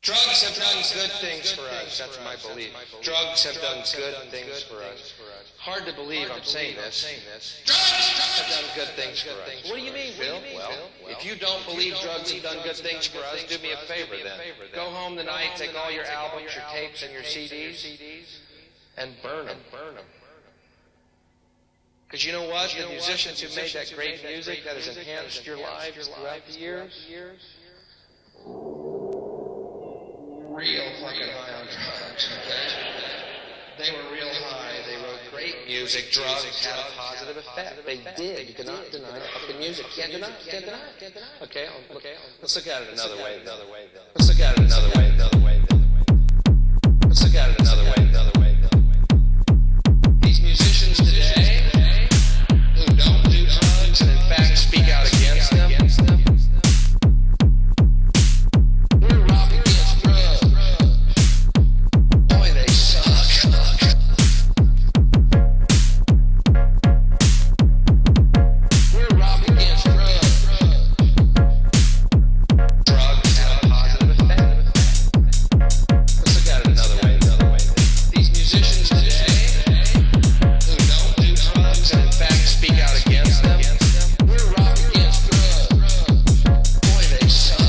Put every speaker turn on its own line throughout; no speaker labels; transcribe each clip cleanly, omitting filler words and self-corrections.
Drugs have done good things for us. That's my belief. Drugs have done good things for us. Hard to believe I'm saying this. Drugs have done good things for us. What do you mean, Phil? Well, if you don't believe drugs have done good things for us, do me a favor then. Go home tonight, take all your albums, your tapes, and your CDs, and burn them. Because you know what? The musicians who made that great music that has enhanced your lives throughout the years, real fucking high on drugs, okay? They were real high. They wrote great music. Drugs had a positive effect. They did. You cannot deny fucking music. Can't deny it. Okay, let's look at it another way. Let's look at it another way. Let's look at it another way. These musicians today who don't do drugs and in fact speak out against them, we're robbing against drugs. Boy, they suck. We're robbing against drugs. Drugs have a positive effect. Let's look at it another way. These musicians today who don't do drugs and in fact speak out against them, we're robbing against drugs. Boy, they suck.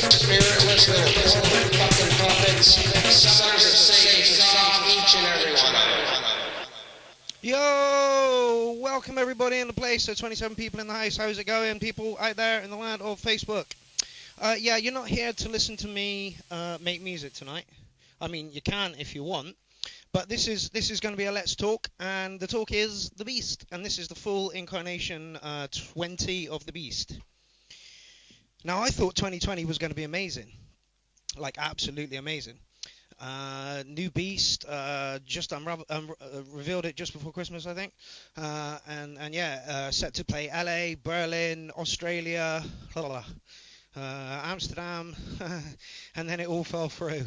Spiritless little fucking puppets, sons of Satan, soft each and every one of them.
Yo, welcome everybody in the place. So 27 people in the house. How's it going, people out there in the land of Facebook? Yeah, you're not here to listen to me make music tonight. I mean, you can if you want, but this is going to be a Let's Talk, and the talk is The Beast, and this is the full incarnation 20 of The Beast. Now, I thought 2020 was going to be amazing, like absolutely amazing. New Beast, just revealed it just before Christmas, I think, and yeah, set to play LA, Berlin, Australia, Amsterdam, and then it all fell through.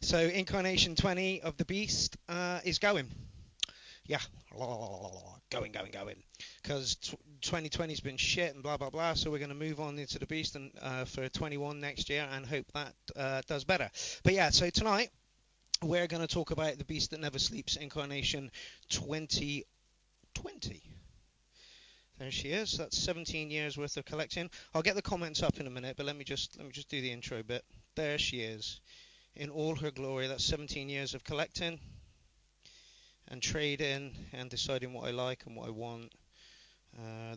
So Incarnation 20 of The Beast is going. Yeah, going. Because 2020's been shit and blah, blah, blah. So we're going to move on into The Beast and for 21 next year and hope that does better. But yeah, so tonight we're going to talk about The Beast That Never Sleeps, Incarnation 2020. There she is. That's 17 years worth of collecting. I'll get the comments up in a minute, but let me just do the intro bit. There she is in all her glory. That's 17 years of collecting and trading and deciding what I like and what I want.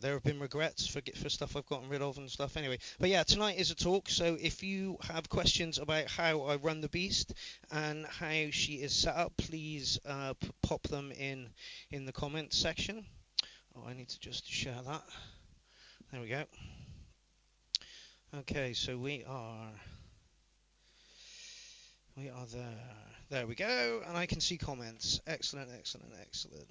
There have been regrets for stuff I've gotten rid of and stuff. Anyway, but yeah, tonight is a talk. So if you have questions about how I run the Beast and how she is set up, please pop them in the comments section. Oh, I need to just share that. There we go. Okay, so we are there. There we go, and I can see comments. Excellent, excellent, excellent.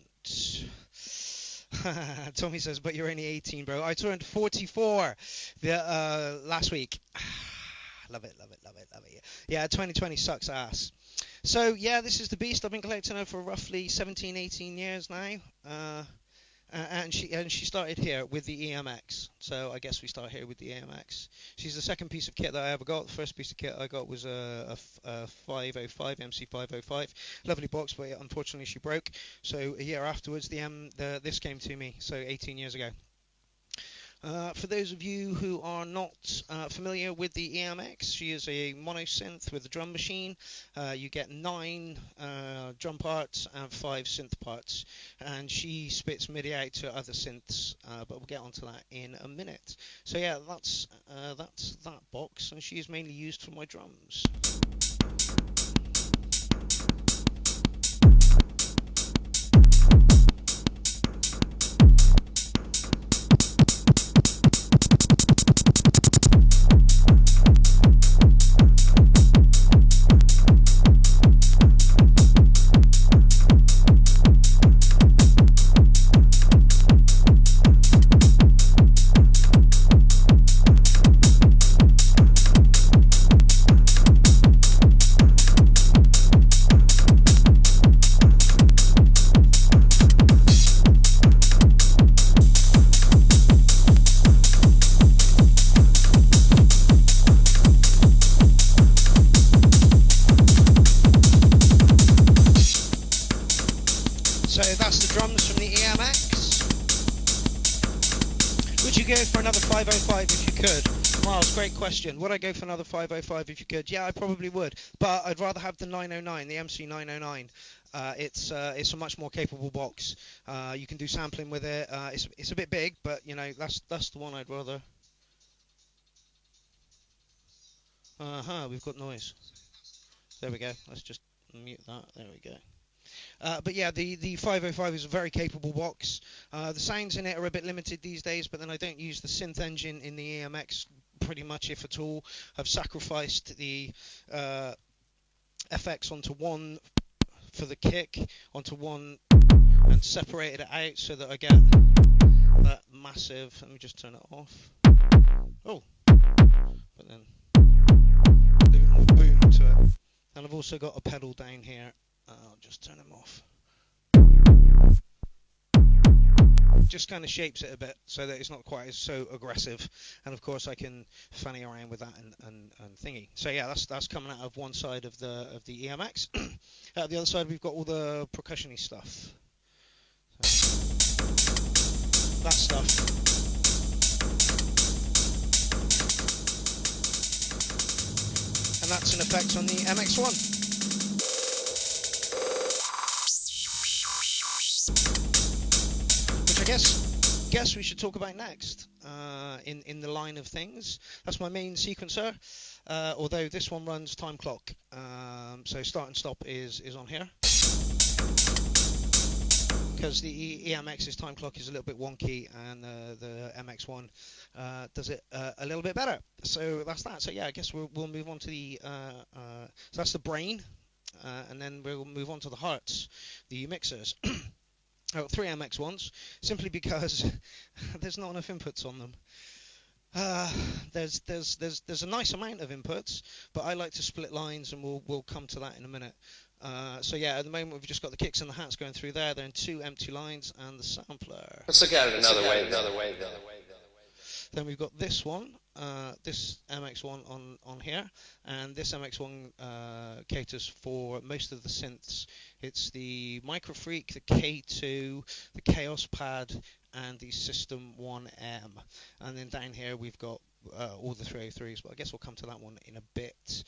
Tommy says, but you're only 18, bro. I turned 44 last week. Love it, love it, love it, love it. Yeah, 2020 sucks ass. So, yeah, this is the beast. I've been collecting her for roughly 17, 18 years now. And she started here with the EMX. So I guess we start here with the EMX. She's the second piece of kit that I ever got. The first piece of kit I got was a 505, MC 505. Lovely box, but unfortunately she broke. So a year afterwards, this came to me. So 18 years ago. For those of you who are not familiar with the EMX, she is a mono synth with a drum machine. You get 9 drum parts and 5 synth parts, and she spits MIDI out to other synths, but we'll get onto that in a minute. So yeah, that's that box, and she is mainly used for my drums. So that's the drums from the EMX. Would you go for another 505 if you could? Miles, great question. Would I go for another 505 if you could? Yeah, I probably would. But I'd rather have the 909, the MC 909. It's a much more capable box. You can do sampling with it. It's a bit big, but you know that's the one I'd rather. We've got noise. There we go. Let's just mute that. There we go. But yeah, the 505 is a very capable box. The sounds in it are a bit limited these days, but then I don't use the synth engine in the EMX pretty much, if at all. I've sacrificed the FX onto one for the kick, onto one, and separated it out so that I get that massive. Let me just turn it off. Oh, but then a bit more boom to it. And I've also got a pedal down here. I'll just turn them off. Just kind of shapes it a bit so that it's not quite so aggressive, and of course I can fanny around with that and thingy. So yeah, that's coming out of one side of the EMX. Out the other side we've got all the percussion-y stuff. So, that stuff. And that's an effect on the MX1. Which I guess we should talk about next in the line of things. That's my main sequencer, although this one runs time clock. So start and stop is on here. Because the EMX's time clock is a little bit wonky, and the MX1 does it a little bit better. So that's that. So yeah, I guess we'll move on to the. So that's the brain, and then we'll move on to the hearts, the mixers. Oh, 3 MX1s, simply because there's not enough inputs on them. There's a nice amount of inputs, but I like to split lines, and we'll come to that in a minute. So yeah, at the moment we've just got the kicks and the hats going through there. They're in 2 empty lines and the sampler.
Let's look at it another way.
Then we've got this one, this MX1 on here, and this MX1 caters for most of the synths. It's the Microfreak, the K2, the Chaos Pad, and the System 1M. And then down here we've got all the 303s, but I guess we'll come to that one in a bit.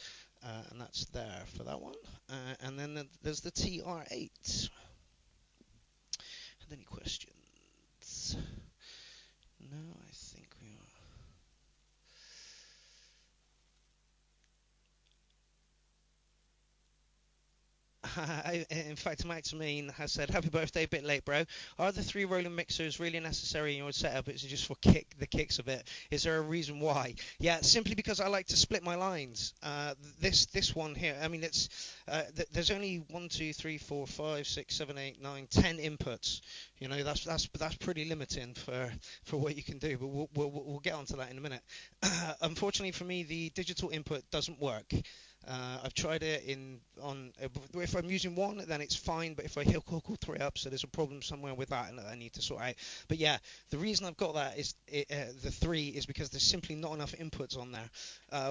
And that's there for that one. And then there's the TR8. And any questions? No, I think we In fact, Maximine has said, "Happy birthday, bit late, bro. Are the 3 rolling mixers really necessary in your setup? It's just for the kicks of it. Is there a reason why?" Yeah, simply because I like to split my lines. This one here, I mean, it's there's only 1, 2, 3, 4, 5, 6, 7, 8, 9, 10 inputs. You know, that's pretty limiting for what you can do. But we'll get onto that in a minute. Unfortunately for me, the digital input doesn't work. I've tried it if I'm using one, then it's fine, but if I hook all 3 up, so there's a problem somewhere with that and I need to sort out. But yeah, the reason I've got that is the 3 is because there's simply not enough inputs on there.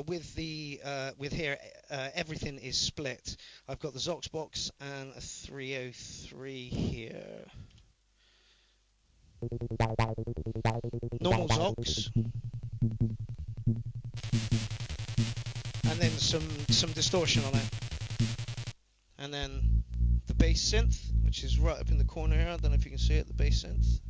With here, everything is split. I've got the Zox box and a 303 here. Normal Zox. And then some distortion on it. And then the bass synth, which is right up in the corner here. I don't know if you can see it, the bass synth.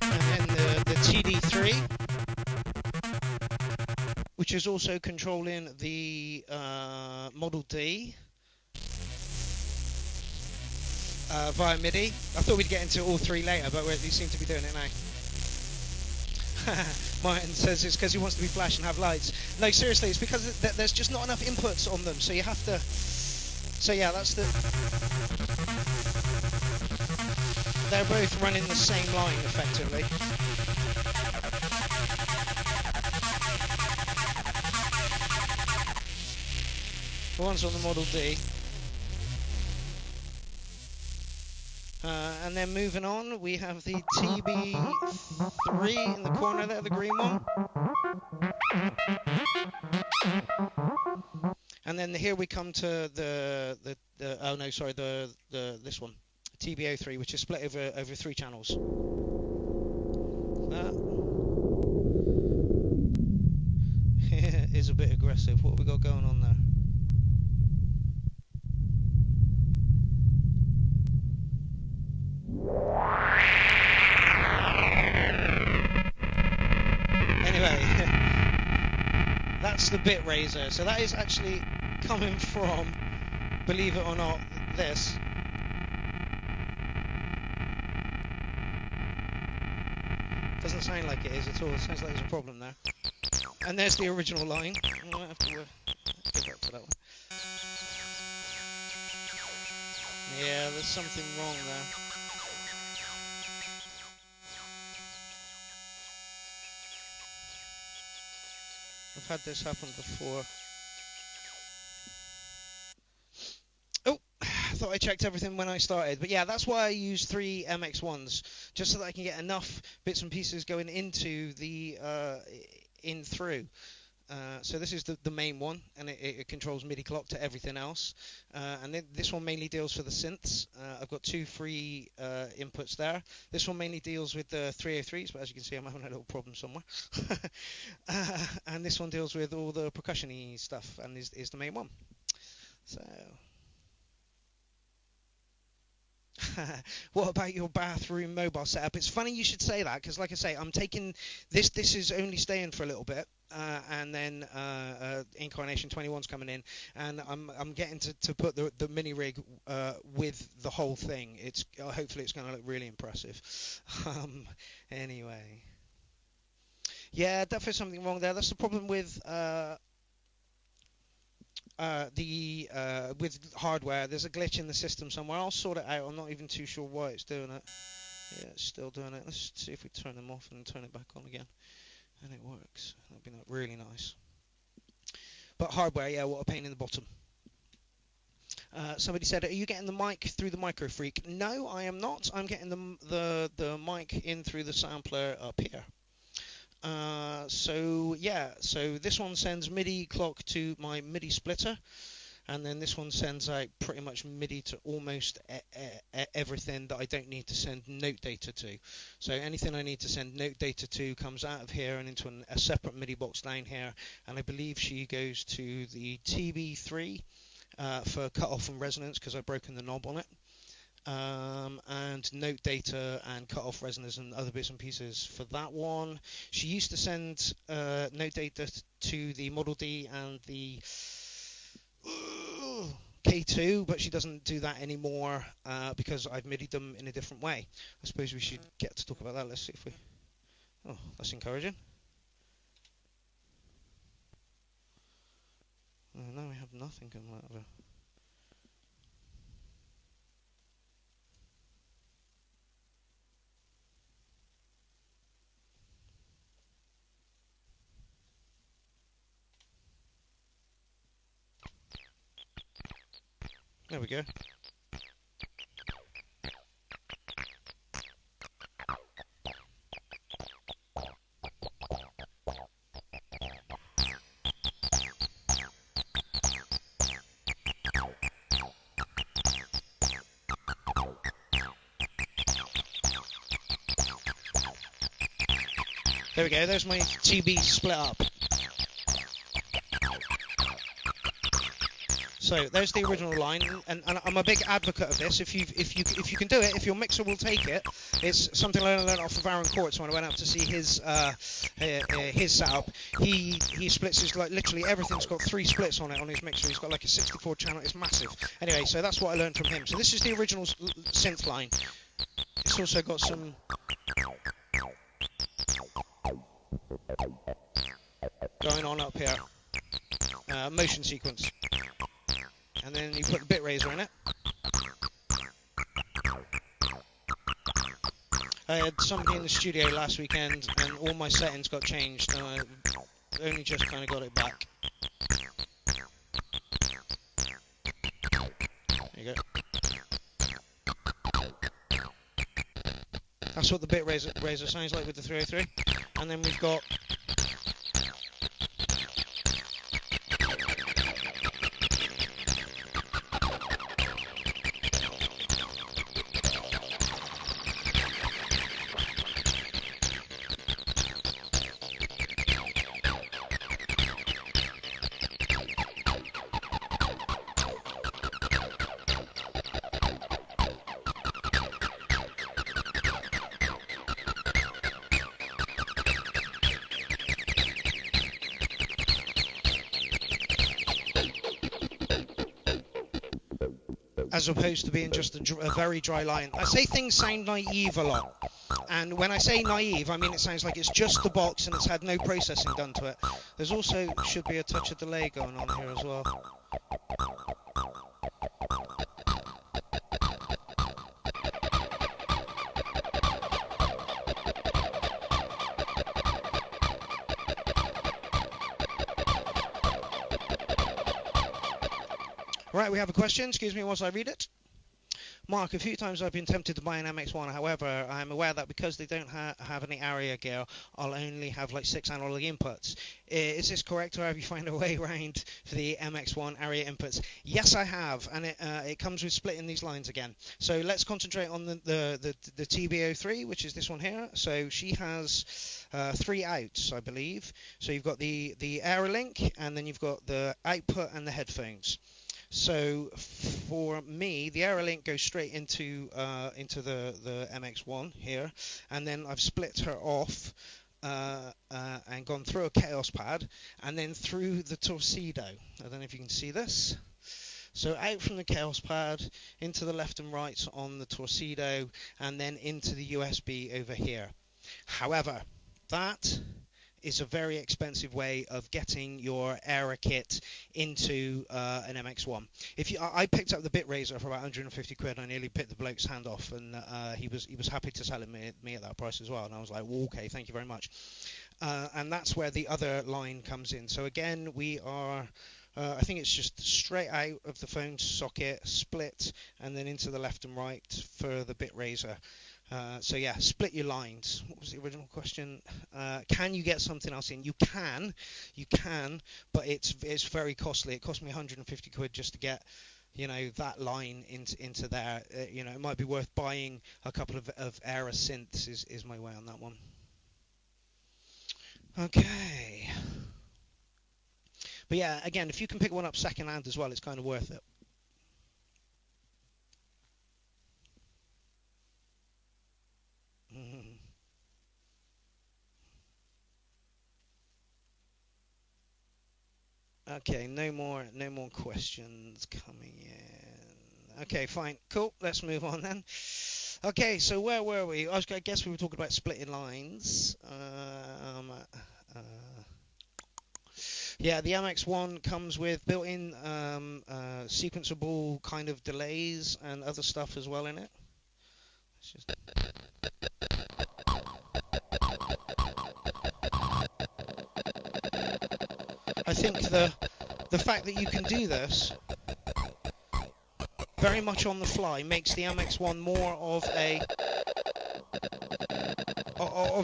And then the TD3, which is also controlling the Model D. Via MIDI. I thought we'd get into all 3 later, but we seem to be doing it now. Martin says it's because he wants to be flash and have lights. No, seriously, it's because there's just not enough inputs on them, so you have to... So yeah, that's the... They're both running the same line, effectively. The one's on the Model D. And then moving on, we have the TB3 in the corner there, the green one. And then here we come to this one, TB03, which is split over 3 channels. That is a bit aggressive. What have we got going on there? Anyway, that's the bit raiser. So that is actually coming from, believe it or not, this. Doesn't sound like it is at all. It sounds like there's a problem there. And there's the original line. I might have to go back to that one. Yeah, there's something wrong there. I've had this happen before. Oh, I thought I checked everything when I started. But yeah, that's why I use 3 MX1s, just so that I can get enough bits and pieces going into the in through. So this is the main one, and it controls MIDI clock to everything else. And then this one mainly deals for the synths. I've got 2 free inputs there. This one mainly deals with the 303s, but as you can see, I'm having a little problem somewhere. And this one deals with all the percussion-y stuff, and is the main one. So... What about your bathroom mobile setup? It's funny you should say that, because like I say, I'm taking this is only staying for a little bit, and then Incarnation 21's coming in, and I'm getting to put the mini rig with the whole thing. It's hopefully it's going to look really impressive. Anyway, yeah, definitely something wrong there. That's the problem with with hardware. There's a glitch in the system somewhere. I'll sort it out. I'm not even too sure why it's doing it. Yeah, it's still doing it. Let's see if we turn them off and turn it back on again, and it works. That'd be really nice. But hardware, yeah, what a pain in the bottom. Somebody said, "Are you getting the mic through the Micro Freak?" No, I am not. I'm getting the mic in through the sampler up here. So this one sends MIDI clock to my MIDI splitter, and then this one sends out pretty much MIDI to almost everything that I don't need to send note data to. So anything I need to send note data to comes out of here and into a separate MIDI box down here, and I believe she goes to the TB3 for cutoff and resonance, because I've broken the knob on it. and note data and cut off resonors and other bits and pieces for that one. She used to send note data to the Model D and the K2, but she doesn't do that anymore because I've MIDI'd them in a different way. I suppose we should get to talk about that. Let's see if we... Oh, that's encouraging. Now we have nothing coming out of it. There we go. There we go, there's my TB split up. So there's the original line, and I'm a big advocate of this. If you can do it, if your mixer will take it, it's something I learned off of Aaron Courts when I went out to see his setup. He splits his, like, literally everything's got 3 splits on it on his mixer. He's got like a 64 channel. It's massive. Anyway, so that's what I learned from him. So this is the original synth line. It's also got some going on up here, motion sequence, and then you put the bit raiser in it. I had somebody in the studio last weekend and all my settings got changed and I only just kind of got it back. There you go. That's what the bit raiser sounds like with the 303. And then we've got as opposed to being just a very dry line. I say things sound naive a lot, and when I say naive, I mean it sounds like it's just the box and it's had no processing done to it. There's also should be a touch of delay going on here as well. Right, we have a question. Excuse me whilst I read it. Mark, a few times I've been tempted to buy an MX-1. However, I'm aware that because they don't have any ARIA gear, I'll only have like 6 analog inputs. Is this correct, or have you found a way around for the MX-1 ARIA inputs? Yes, I have, and it comes with splitting these lines again. So let's concentrate on the TB03, which is this one here. So she has 3 outs, I believe. So you've got the AeroLink, and then you've got the output and the headphones. So for me, the AeroLink goes straight into the MX-1 here, and then I've split her off and gone through a Chaos pad, and then through the Torpedo. I don't know if you can see this. So out from the Chaos pad, into the left and right on the Torpedo, and then into the USB over here. However, that is a very expensive way of getting your error kit into an MX-1. I picked up the bit raiser for about 150 quid. I nearly bit the bloke's hand off, and he was happy to sell it me at that price as well. And I was like, well, okay, thank you very much. And that's where the other line comes in. So again, we are. I think it's just straight out of the phone socket, split, and then into the left and right for the bit raiser. So yeah, split your lines. What was the original question? Can you get something else in? You can, but it's very costly. It cost me 150 quid just to get, that line into there. It might be worth buying a couple of Era synths. Is my way on that one. Okay. But yeah, again, if you can pick one up second hand as well, it's kind of worth it. Okay, no more questions coming in. Okay, fine, cool. Let's move on then. Okay, so where were we? I guess we were talking about splitting lines. Yeah, the MX1 comes with built-in sequenceable kind of delays and other stuff as well in it. It's just... I think the fact that you can do this very much on the fly makes the MX1 more of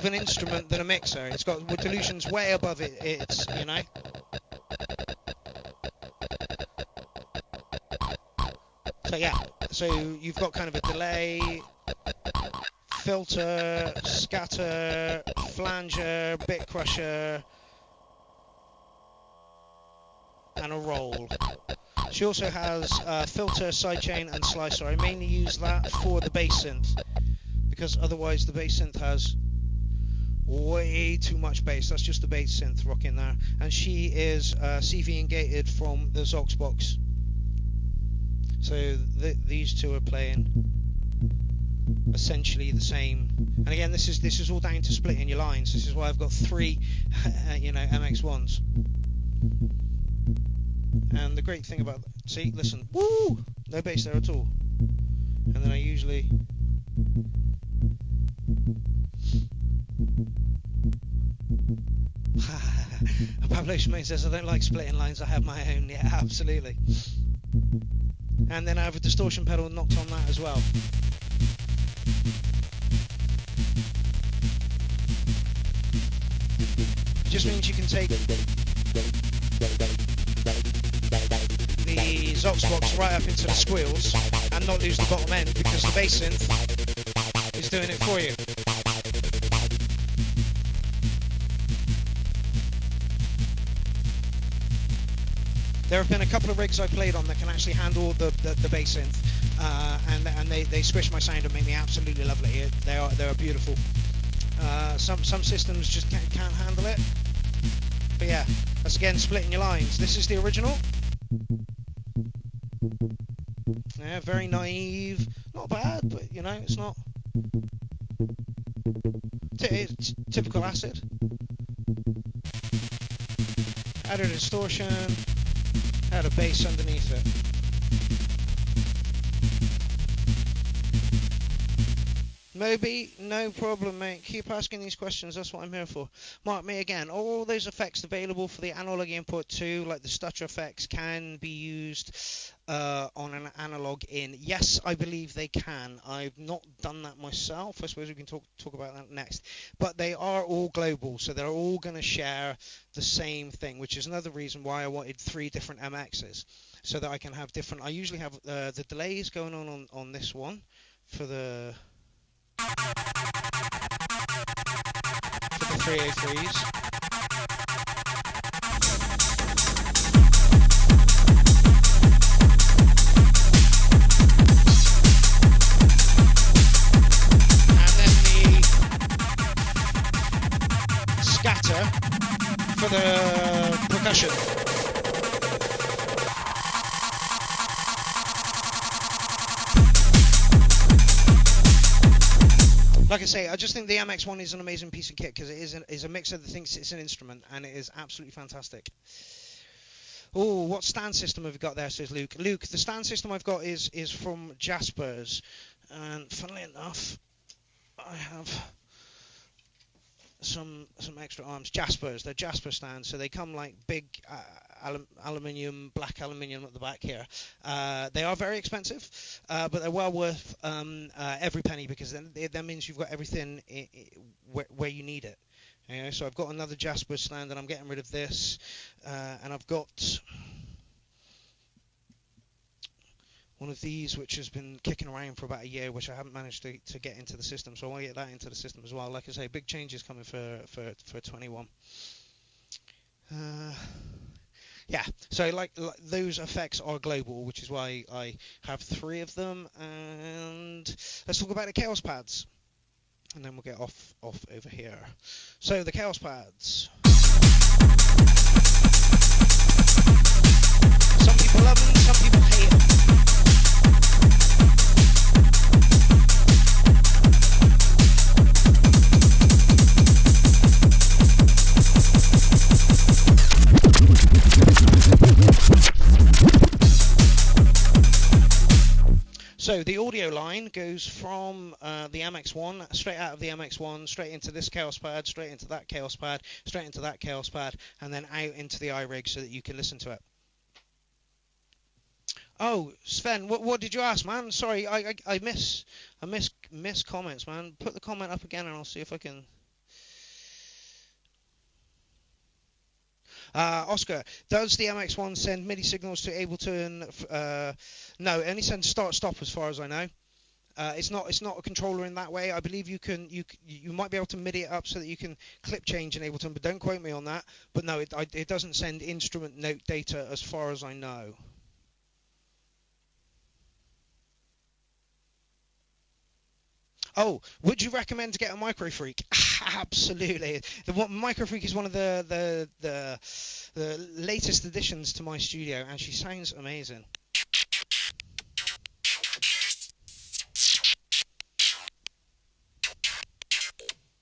an instrument than a mixer. It's got dilutions way above it. It's, you know. So yeah, so you've got kind of a delay, filter, scatter, flanger, bit crusher, and a roll. She also has filter, sidechain, and slicer. I mainly use that for the bass synth, because otherwise the bass synth has way too much bass. That's just the bass synth rocking there. And she is CV and gated from the Zox box. So these two are playing essentially the same. And again, this is all down to splitting your lines. This is why I've got three, MX1s. And the great thing about see, listen, woo, no bass there at all. And then I usually Pablo Schmain says I don't like splitting lines. I have my own. Yeah, absolutely. And then I have a distortion pedal knocked on that as well. Just means you can take the Zox box right up into the squeals and not lose the bottom end, because the bass synth is doing it for you. There have been a couple of rigs I played on that can actually handle the bass synth, and they squish my sound and make me absolutely lovely. They are beautiful. Some systems just can't handle it. But yeah, that's again splitting your lines. This is the original. Yeah, very naive. Not bad, but it's not. It's typical acid. Added a distortion. Add a bass underneath it. Moby, no problem, mate. Keep asking these questions. That's what I'm here for. Mark me again. Are all those effects available for the analog input too, like the stutter effects, can be used on an analog in? Yes, I believe they can. I've not done that myself. I suppose we can talk about that next. But they are all global, so they're all going to share the same thing, which is another reason why I wanted 3 different MXs, so that I can have different. I usually have the delays going on this one for the 303s. And then the scatter for the percussion. Like I say, I just think the MX1 is an amazing piece of kit, because it is a mixer that thinks it's an instrument, and it is absolutely fantastic. Oh, what stand system have you got there, says Luke. Luke, the stand system I've got is from Jasper's, and funnily enough, I have some extra arms. Jasper's, they're Jasper stands, so they come like big aluminium, black aluminium at the back here. They are very expensive, but they're well worth every penny, because then that means you've got everything where you need it. So I've got another Jasper stand, and I'm getting rid of this, and I've got one of these which has been kicking around for about a year, which I haven't managed to get into the system, so I want to get that into the system as well. Like I say, big changes coming for 21. Yeah, so like those effects are global, which is why I have 3 of them. And let's talk about the Chaos pads, and then we'll get off over here. So the Chaos pads. Some people love them, some people hate them. So the audio line goes from the MX1, straight out of the MX1, straight into this Chaos pad, straight into that Chaos pad, straight into that Chaos pad, and then out into the iRig so that you can listen to it. Oh, Sven, what did you ask, man? Sorry, I miss comments, man. Put the comment up again, and I'll see if I can. Oscar, does the MX1 send MIDI signals to Ableton? No, it only sends start-stop as far as I know. It's not a controller in that way. I believe you might be able to MIDI it up so that you can clip change in Ableton, but don't quote me on that. But no, it doesn't send instrument note data as far as I know. Oh, would you recommend to get a Micro Freak? Absolutely. The Micro Freak is one of the latest additions to my studio, and she sounds amazing.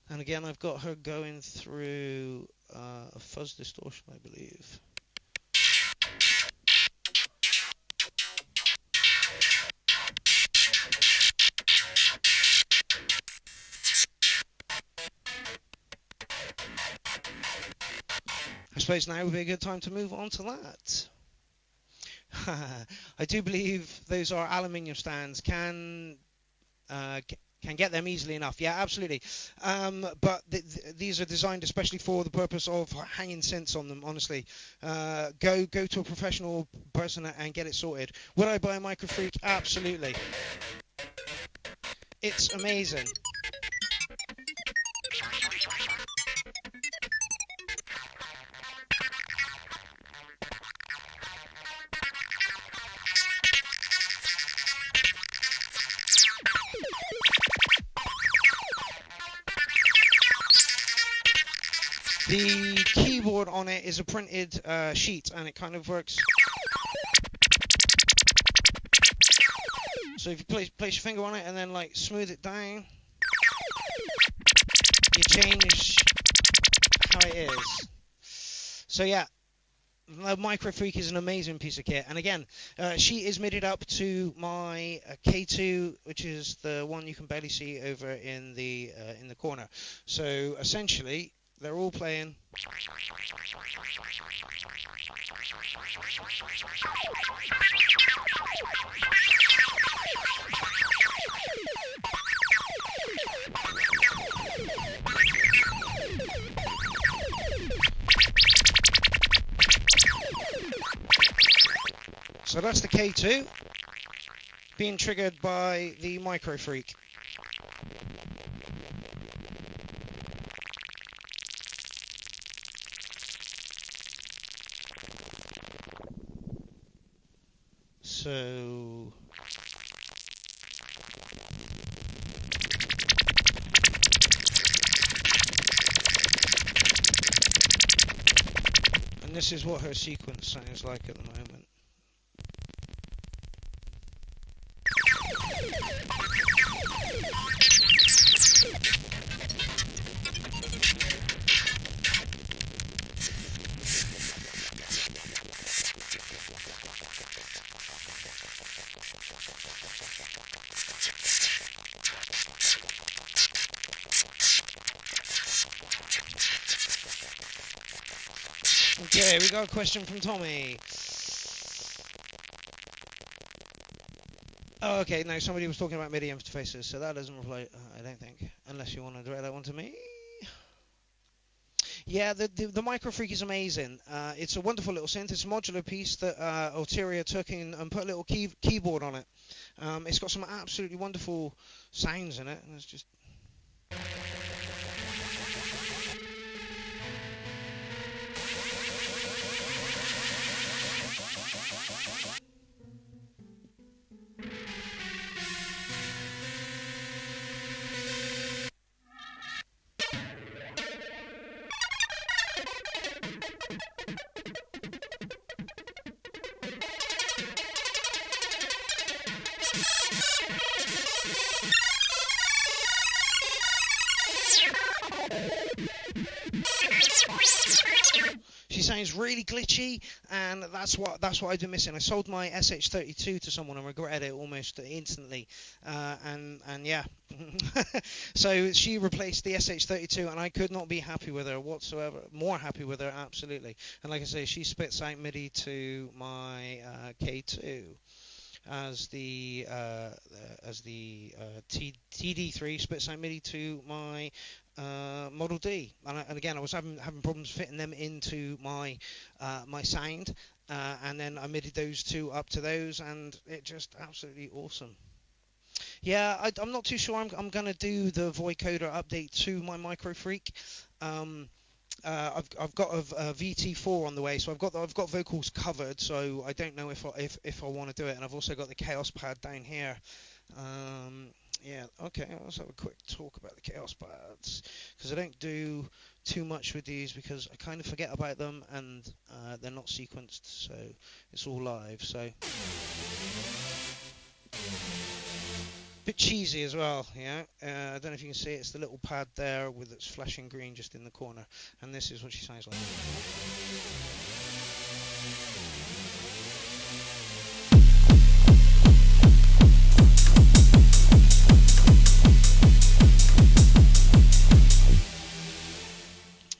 And again, I've got her going through a fuzz distortion, I believe. I suppose now would be a good time to move on to that. I do believe those are aluminium stands. Can get them easily enough. Yeah, absolutely. But these are designed especially for the purpose of hanging synths on them, honestly. Go to a professional person and get it sorted. Would I buy a Micro Freak? Absolutely. It's amazing. The keyboard on it is a printed sheet, and it kind of works. So if you place your finger on it and then like smooth it down, you change how it is. So yeah, the Micro Freak is an amazing piece of kit. And again, she is MIDI'd up to my K2, which is the one you can barely see over in the corner. So essentially, they're all playing. So that's the K2 being triggered by the Micro Freak. So and this is what her sequence sounds like at the moment. Okay, we got a question from Tommy. Oh, okay, no, somebody was talking about MIDI interfaces, so that doesn't reply, I don't think, unless you want to direct that one to me. Yeah, the Micro Freak is amazing. It's a wonderful little synth. It's a modular piece that Ulterior took in and put a little keyboard on it. It's got some absolutely wonderful sounds in it, and it's just... She sounds really glitchy, and that's what I've been missing. I sold my SH32 to someone and regretted it almost instantly, and yeah, so she replaced the SH32, and I could not be happy with her whatsoever. More happy with her, absolutely. And like I say, she spits out MIDI to my K2. As the TD3 spits out MIDI to my Model D, and again I was having problems fitting them into my my sound, and then I MIDI'd those two up to those, and it just absolutely awesome. Yeah, I'm not too sure I'm gonna do the vocoder update to my Micro Freak. I've got a VT4 on the way, so I've got vocals covered. So I don't know if I want to do it, and I've also got the Chaos Pad down here. Yeah, okay. Let's have a quick talk about the Chaos Pads, because I don't do too much with these because I kind of forget about them, and they're not sequenced, so it's all live. So. Bit cheesy as well, yeah. I don't know if you can see it. It's the little pad there with its flashing green just in the corner, and this is what she sounds like.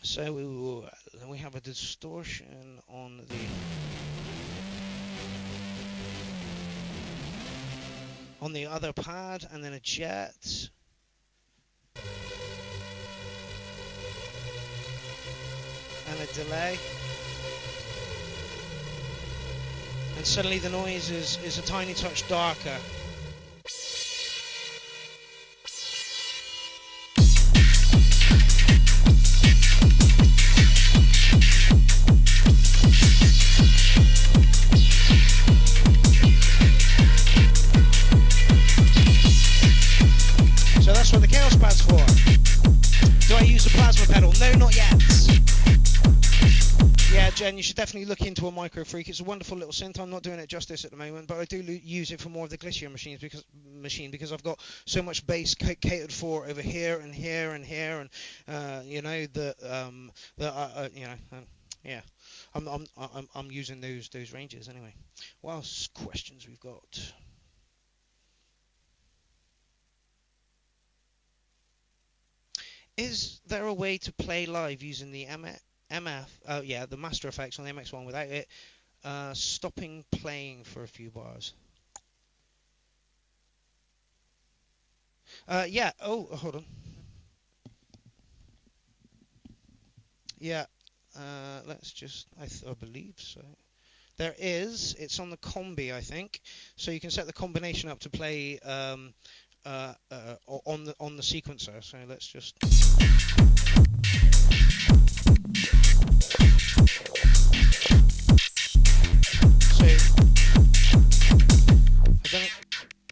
So then we have a distortion on the other pad, and then a jet. And a delay. And suddenly the noise is a tiny touch darker. So that's what the Chaos Pad's for. Do I use a plasma pedal? No, not yet. Yeah, Jen, you should definitely look into a Micro Freak. It's a wonderful little synth. I'm not doing it justice at the moment, but I do use it for more of the glitchier machines because I've got so much bass catered for over here and here and here, and you know yeah. I'm using those ranges anyway. What else questions we've got? Is there a way to play live using the the Master Effects on the MX1 without it stopping playing for a few bars? Yeah. Oh, hold on. Yeah. Let's just. I believe so. There is. It's on the combi, I think. So you can set the combination up to play on the sequencer. So let's just. So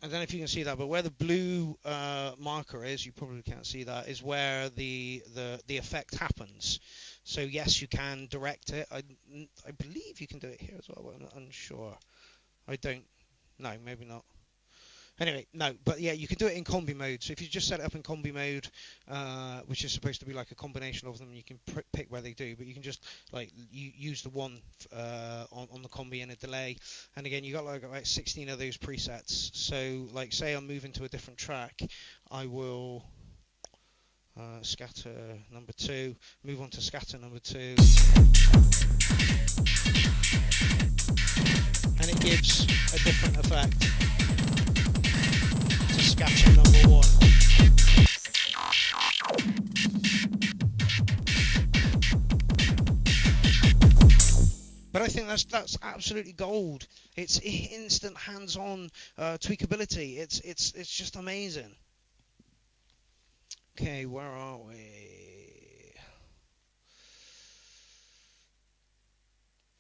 I don't know if you can see that, but where the blue marker is, you probably can't see that, is where the effect happens. So yes, you can direct it. I believe you can do it here as well, but I'm unsure. I don't. No, maybe not. Anyway, no, but yeah, you can do it in combi mode. So if you just set it up in combi mode, which is supposed to be like a combination of them, you can pick where they do. But you can just like use the one on the combi and a delay. And again, you got like 16 of those presets. So like, say I'm moving to a different track, I will scatter number 2, move on to scatter number 2, and it gives a different effect. Scatter number 1. But I think that's absolutely gold. It's instant hands-on tweakability. It's just amazing. Okay, where are we?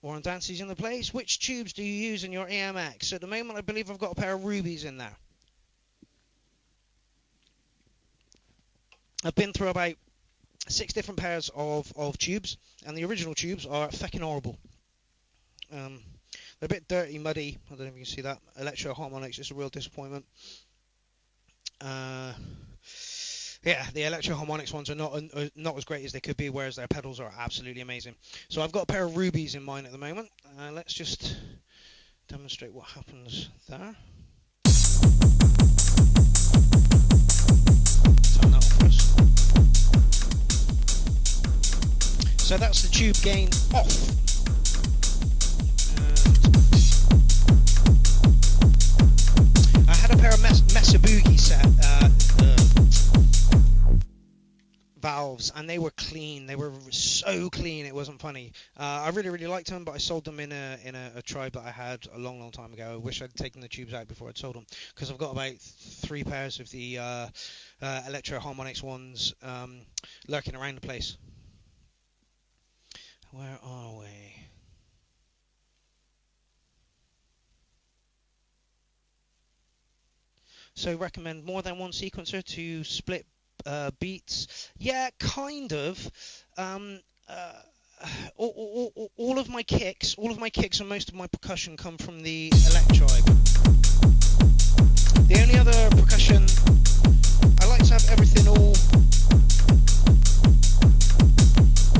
Warren Dancy's in the place. Which tubes do you use in your EMX? At the moment, I believe I've got a pair of rubies in there. I've been through about 6 different pairs of tubes, and the original tubes are feckin' horrible. They're a bit dirty, muddy. I don't know if you can see that. Electro harmonics, it's a real disappointment. Uh, yeah, the Electro Harmonix ones are not as great as they could be, whereas their pedals are absolutely amazing. So I've got a pair of rubies in mine at the moment. Let's just demonstrate what happens there. Turn that off first. So that's the tube gain off. And I had a pair of Mesa Boogie set valves, and they were clean. They were so clean, it wasn't funny. I really liked them, but I sold them in a tribe that I had a long time ago. I wish I'd taken the tubes out before I'd sold them, because I've got about 3 pairs of the Electro Harmonix ones lurking around the place. Where are we? So recommend more than one sequencer to split beats. Yeah, kind of. All of my kicks and most of my percussion come from the Electribe. The only other percussion, I like to have everything all.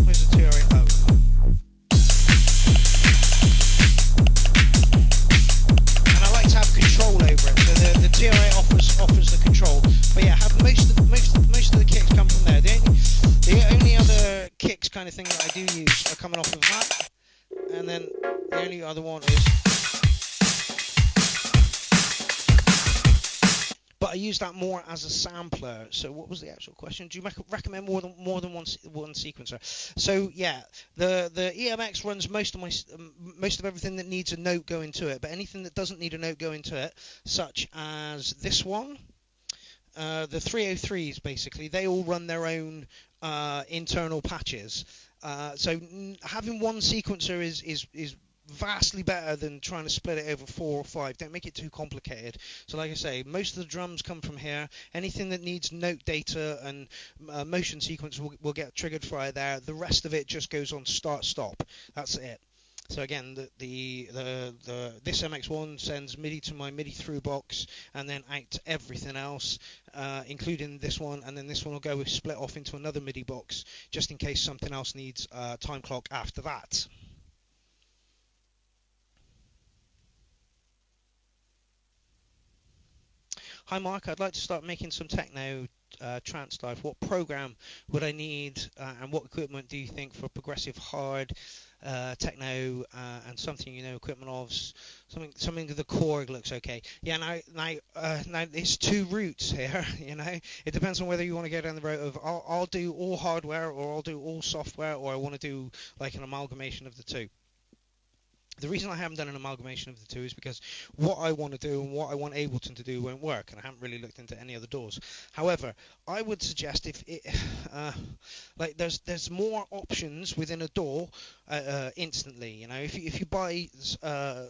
Where's the TRA? Oh. And I like to have control over it. So the TRA offers the control. But yeah, have most of the kicks come from there. The only other kicks kind of thing that I do use are coming off of that, and then the only other one is. But I use that more as a sampler. So what was the actual question? Do you recommend more than one sequencer? So yeah, the EMX runs most of everything that needs a note going to it, but anything that doesn't need a note going to it, such as this one. The 303s, basically, they all run their own internal patches. So having one sequencer is vastly better than trying to split it over 4 or 5. Don't make it too complicated. So like I say, most of the drums come from here. Anything that needs note data and motion sequence will get triggered via there. The rest of it just goes on start-stop. That's it. So again, this MX1 sends MIDI to my MIDI through box, and then out to everything else, including this one, and then this one will go split off into another MIDI box, just in case something else needs time clock after that. Hi Mark, I'd like to start making some techno trance stuff. What program would I need, and what equipment do you think for progressive hard techno and something equipment of something the Korg looks okay. Yeah, now there's 2 routes here. It depends on whether you want to go down the route of I'll do all hardware or I'll do all software, or I want to do like an amalgamation of the 2. The reason I haven't done an amalgamation of the 2 is because what I want to do and what I want Ableton to do won't work, and I haven't really looked into any other doors. However, I would suggest if it, there's more options within a door instantly. If you buy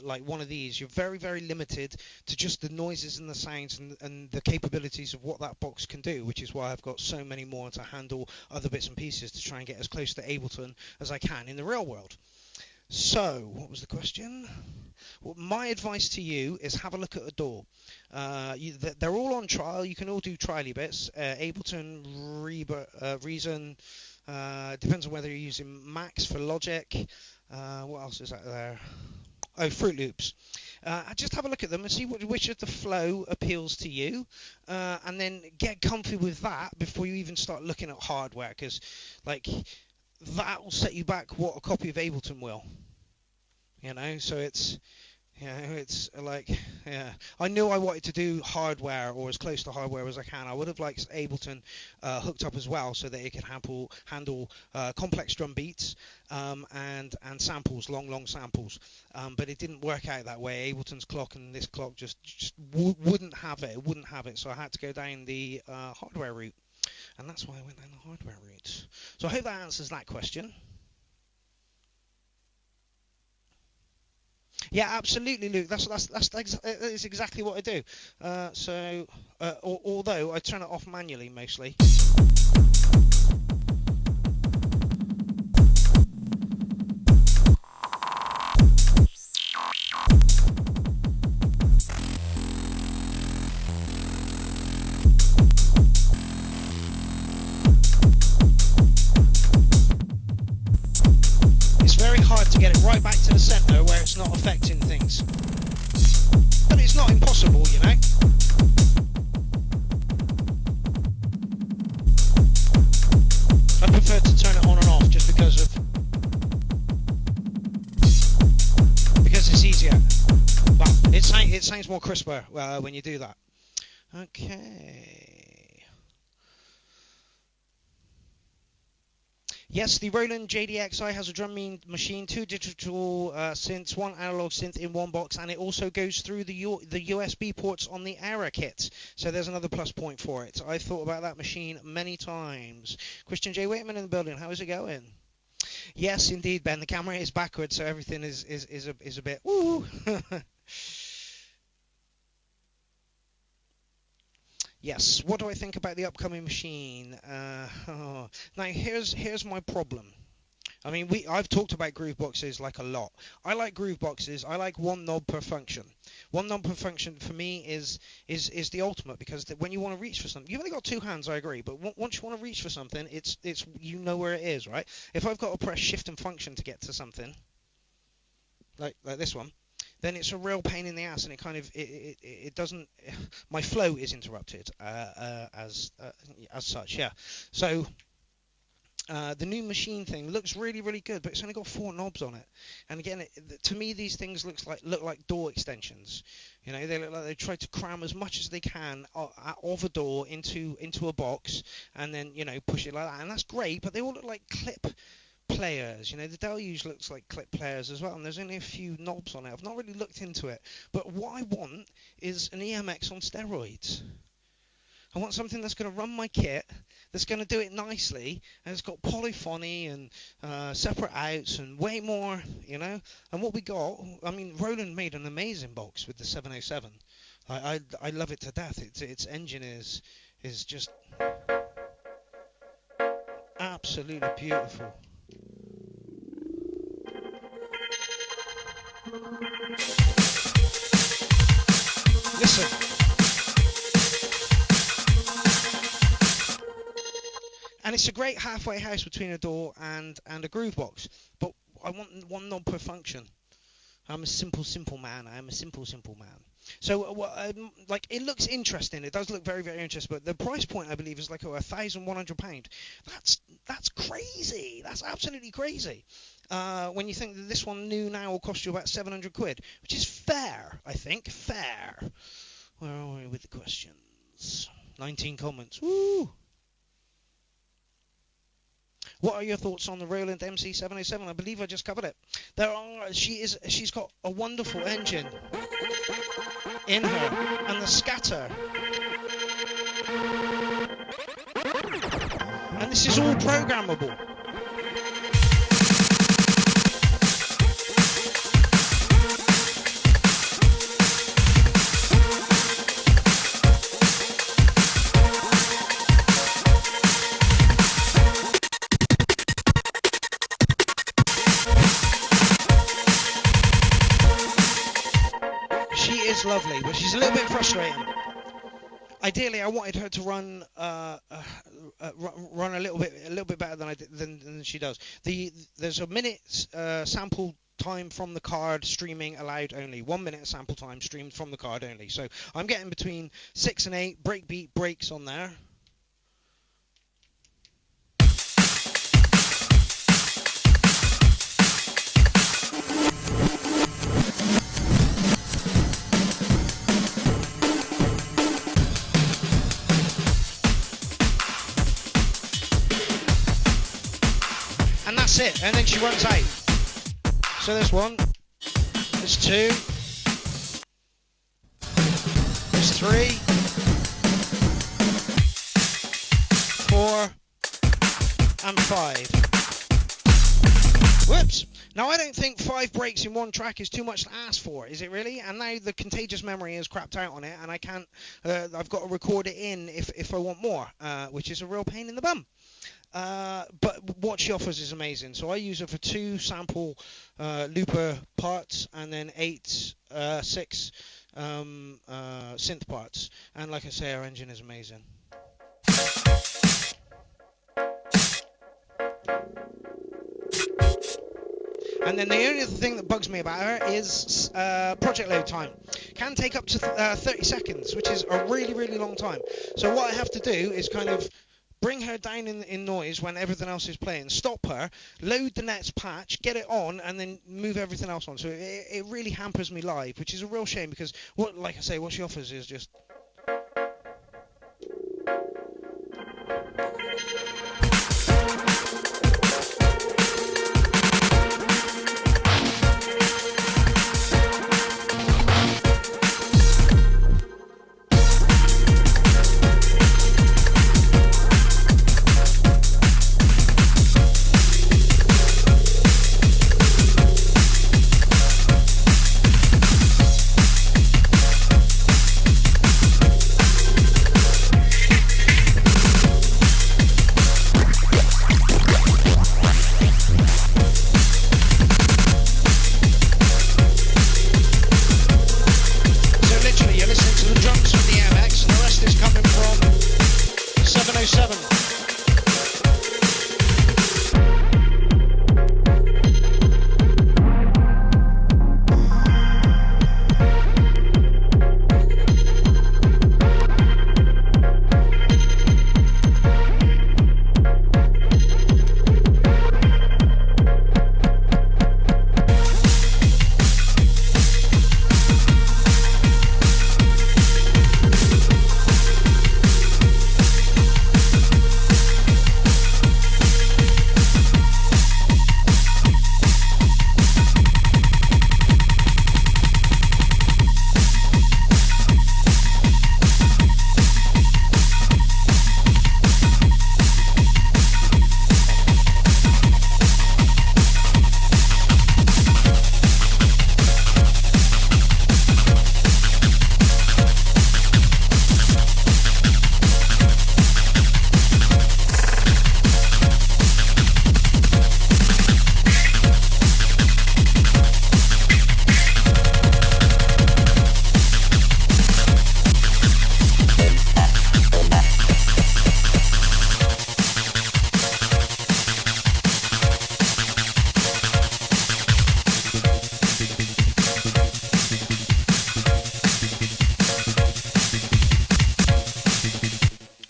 like one of these, you're very limited to just the noises and the sounds and the capabilities of what that box can do, which is why I've got so many more to handle other bits and pieces to try and get as close to Ableton as I can in the real world. So, what was the question? Well, my advice to you is have a look at a DAW. They're all on trial. You can all do trialy bits. Ableton, Reason, depends on whether you're using Max for Logic. What else is out there? Oh, Fruit Loops. Just have a look at them and see which of the flow appeals to you, and then get comfy with that before you even start looking at hardware, because that will set you back what a copy of Ableton will. So it's I knew I wanted to do hardware, or as close to hardware as I can. I would have liked Ableton hooked up as well, so that it could handle complex drum beats and samples, long samples. But it didn't work out that way. Ableton's clock and this clock just wouldn't have it. It wouldn't have it. So I had to go down the hardware route. And that's why I went down the hardware route. So I hope that answers that question. Yeah, absolutely, Luke. That's exactly what I do. Although I turn it off manually mostly. things. But it's not impossible, you know. I prefer to turn it on and off just because it's easier. But it sounds more crisper when you do that. Okay. Yes, the Roland JDXi has a drum machine, 2 digital synths, 1 analog synth in one box, and it also goes through the USB ports on the Era kit. So there's another plus point for it. I've thought about that machine many times. Christian J. Waitman in the building. How is it going? Yes, indeed, Ben. The camera is backwards, so everything is a bit woo. Yes. What do I think about the upcoming machine? Now here's my problem. I mean, I've talked about groove boxes like a lot. I like groove boxes. I like one knob per function. One knob per function for me is the ultimate, because when you want to reach for something, you've only got 2 hands. I agree, but once you want to reach for something, it's you know where it is, right? If I've got to press shift and function to get to something, like this one, then it's a real pain in the ass, and it doesn't. My flow is interrupted as such. Yeah. So the new machine thing looks really, really good, but it's only got 4 knobs on it. And again, to me, these things look like door extensions. You know, they look like they try to cram as much as they can of a door into a box, and then push it like that. And that's great, but they all look like clip players. You know, the deluge looks like clip players as well, and there's only a few knobs on it. I've not really looked into it, but what I want is an EMX on steroids. I want something that's going to run my kit, that's going to do it nicely, and it's got polyphony and separate outs and way more, And what we got, I mean, Roland made an amazing box with the 707. I love it to death. Its engine is just absolutely beautiful. Listen. And it's a great halfway house between a door and a groove box. But I want one knob per function. I'm a simple man. I am a simple man. So, it looks interesting. It does look very, very interesting. But the price point, I believe, is like £1,100. That's crazy. That's absolutely crazy. When you think that this one new now will cost you about £700, which is fair, I think. Fair. Where are we with the questions? 19 comments. Woo! What are your thoughts on the Roland MC707? I believe I just covered it. She's got a wonderful engine in her, and the scatter. And this is all programmable. Lovely, but she's a little bit frustrating. Ideally, I wanted her to run run a little bit better than she does. There's a minute sample time from the card streaming allowed only. 1 minute sample time streamed from the card only. So I'm getting between 6 and 8 breakbeat breaks on there. That's it, and then she runs out. So there's 1, there's 2, there's 3, 4, and 5. Whoops! Now I don't think 5 breaks in one track is too much to ask for, is it really? And now the contagious memory has crapped out on it, and I can't. I've got to record it in if I want more, which is a real pain in the bum. But what she offers is amazing. So I use her for 2 sample looper parts and then 6 synth parts. And like I say, our engine is amazing. And then the only other thing that bugs me about her is project load time. Can take up to 30 seconds, which is a really, really long time. So what I have to do is kind of bring her down in noise when everything else is playing, stop her, load the next patch, get it on, and then move everything else on. So it really hampers me live, which is a real shame because, like I say, what she offers is just...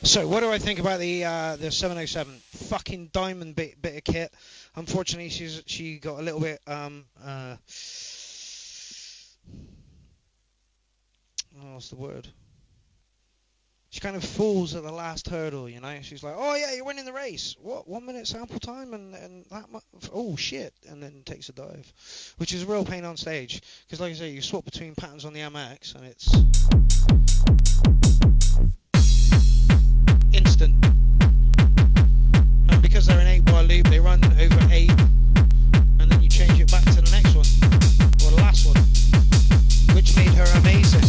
So what do I think about the 707? Fucking diamond bit of kit. Unfortunately, she got a little bit what's the word? She kind of falls at the last hurdle, you know. She's like, "Oh yeah, you're winning the race. What? 1 minute sample time and that much? Oh shit!" And then takes a dive, which is a real pain on stage. Because like I say, you swap between patterns on the MX and it's instant. And because they're an 8-bar loop, they run over 8, and then you change it back to the next one or the last one, which made her amazing.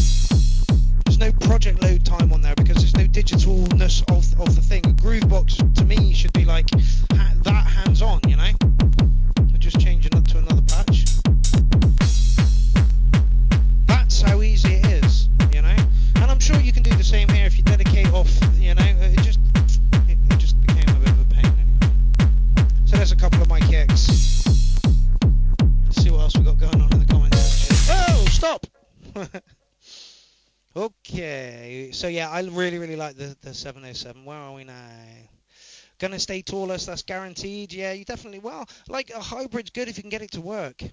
There's no project load time on there because there's no digitalness of the thing. A Groovebox to me should be like that hands-on, you know? So just changing it to another patch. That's how easy it is, you know? And I'm sure you can do the same here if you dedicate off, you know? It just became a bit of a pain anyway. So there's a couple of my kicks. Let's see what else we got going on in the comments section. Oh, stop! Okay, so yeah, I really like the 707. Where are we now? Gonna stay tallest, that's guaranteed. Yeah, you definitely, well, like a hybrid's good if you can get it to work.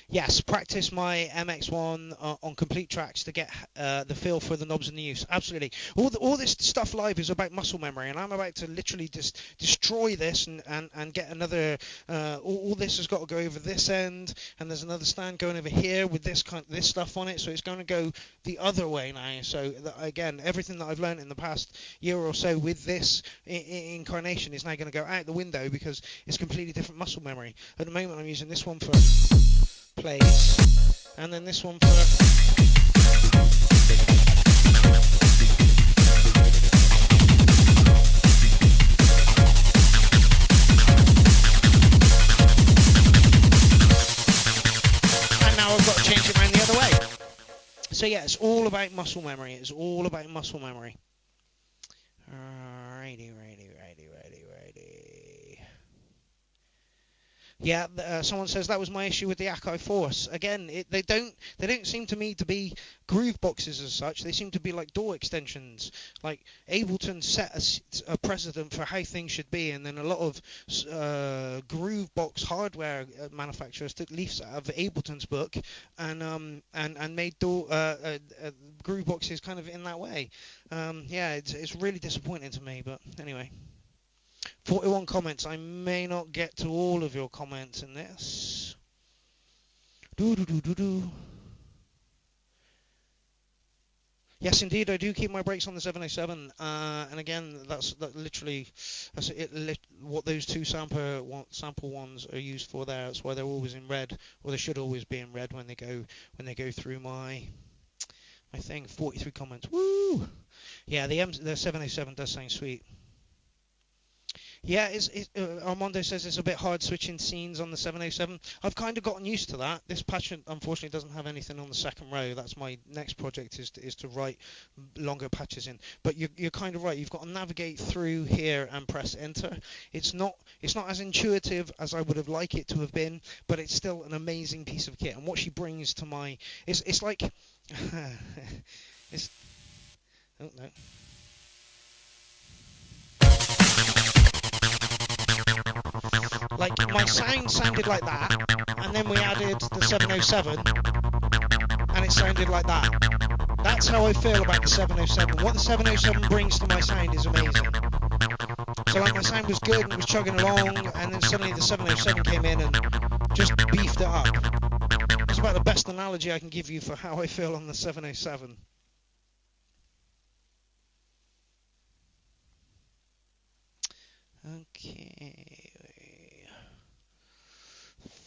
Yes, practice my MX1 on complete tracks to get the feel for the knobs and the use. Absolutely. All this stuff live is about muscle memory, and I'm about to literally just destroy this and get another. All this has got to go over this end, and there's another stand going over here with this stuff on it. So it's going to go the other way now. So again, everything that I've learned in the past year or so with this incarnation is now going to go out the window because it's completely different muscle memory. At the moment, I'm using this one for plays, and then this one for and now I've got to change it around the other way. So yeah, it's all about muscle memory. It's all about muscle memory. Righty. Yeah, someone says that was my issue with the Akai Force. Again, they don't seem to me to be groove boxes as such. They seem to be like door extensions. Like Ableton set a precedent for how things should be, and then a lot of groove box hardware manufacturers took leaves out of Ableton's book and made groove boxes kind of in that way. Yeah, it's really disappointing to me, but anyway. 41 comments. I may not get to all of your comments in this. Yes, indeed, I do keep my brakes on the 707, and again, that's what those two sample ones are used for there. That's why they're always in red, or they should always be in red when they go through my thing. 43 comments. Woo! Yeah, the 707 does sound sweet. Yeah, Armando says it's a bit hard switching scenes on the 707. I've kind of gotten used to that. This patch unfortunately doesn't have anything on the second row. That's my next project is to write longer patches in. But you're kind of right. You've got to navigate through here and press enter. It's not as intuitive as I would have liked it to have been, but it's still an amazing piece of kit. And what she brings to my it's like it's oh no. Like my sound sounded like that, and then we added the 707, and it sounded like that. That's how I feel about the 707. What the 707 brings to my sound is amazing. So like my sound was good and it was chugging along, and then suddenly the 707 came in and just beefed it up. That's about the best analogy I can give you for how I feel on the 707. Okay.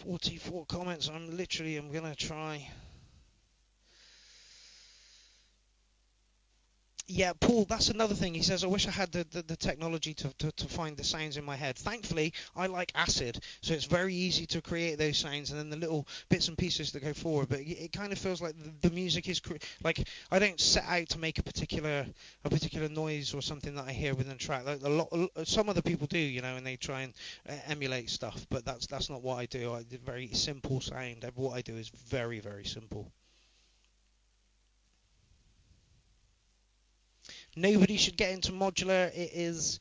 44 comments. I'm gonna try. Yeah, Paul, that's another thing. He says, I wish I had the technology to find the sounds in my head. Thankfully, I like Acid, so it's very easy to create those sounds and then the little bits and pieces that go forward. But it kind of feels like the music is like I don't set out to make a particular noise or something that I hear within a track. Like some other people do, and they try and emulate stuff. But that's not what I do. I do very simple sound. What I do is very, very simple. Nobody should get into modular. It is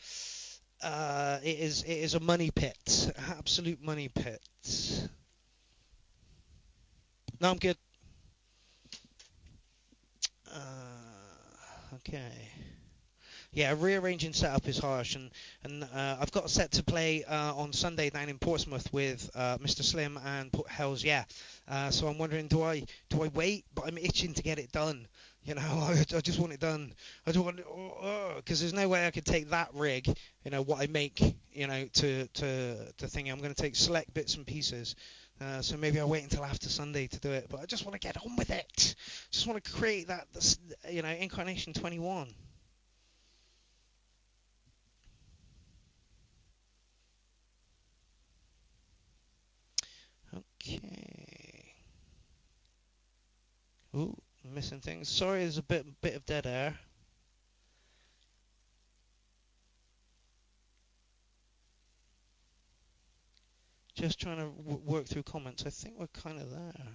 a money pit, absolute money pit. No, I'm good. Okay. Yeah, rearranging setup is harsh, and I've got a set to play on Sunday down in Portsmouth with Mr. Slim and Hells Yeah. So I'm wondering, do I wait? But I'm itching to get it done. I just want it done. I don't want it, because there's no way I could take that rig, what I make, to thingy. I'm going to take select bits and pieces. So maybe I'll wait until after Sunday to do it. But I just want to get on with it. Just want to create that, Incarnation 21. Okay. Ooh. Missing things. Sorry, there's a bit of dead air. Just trying to work through comments. I think we're kind of there.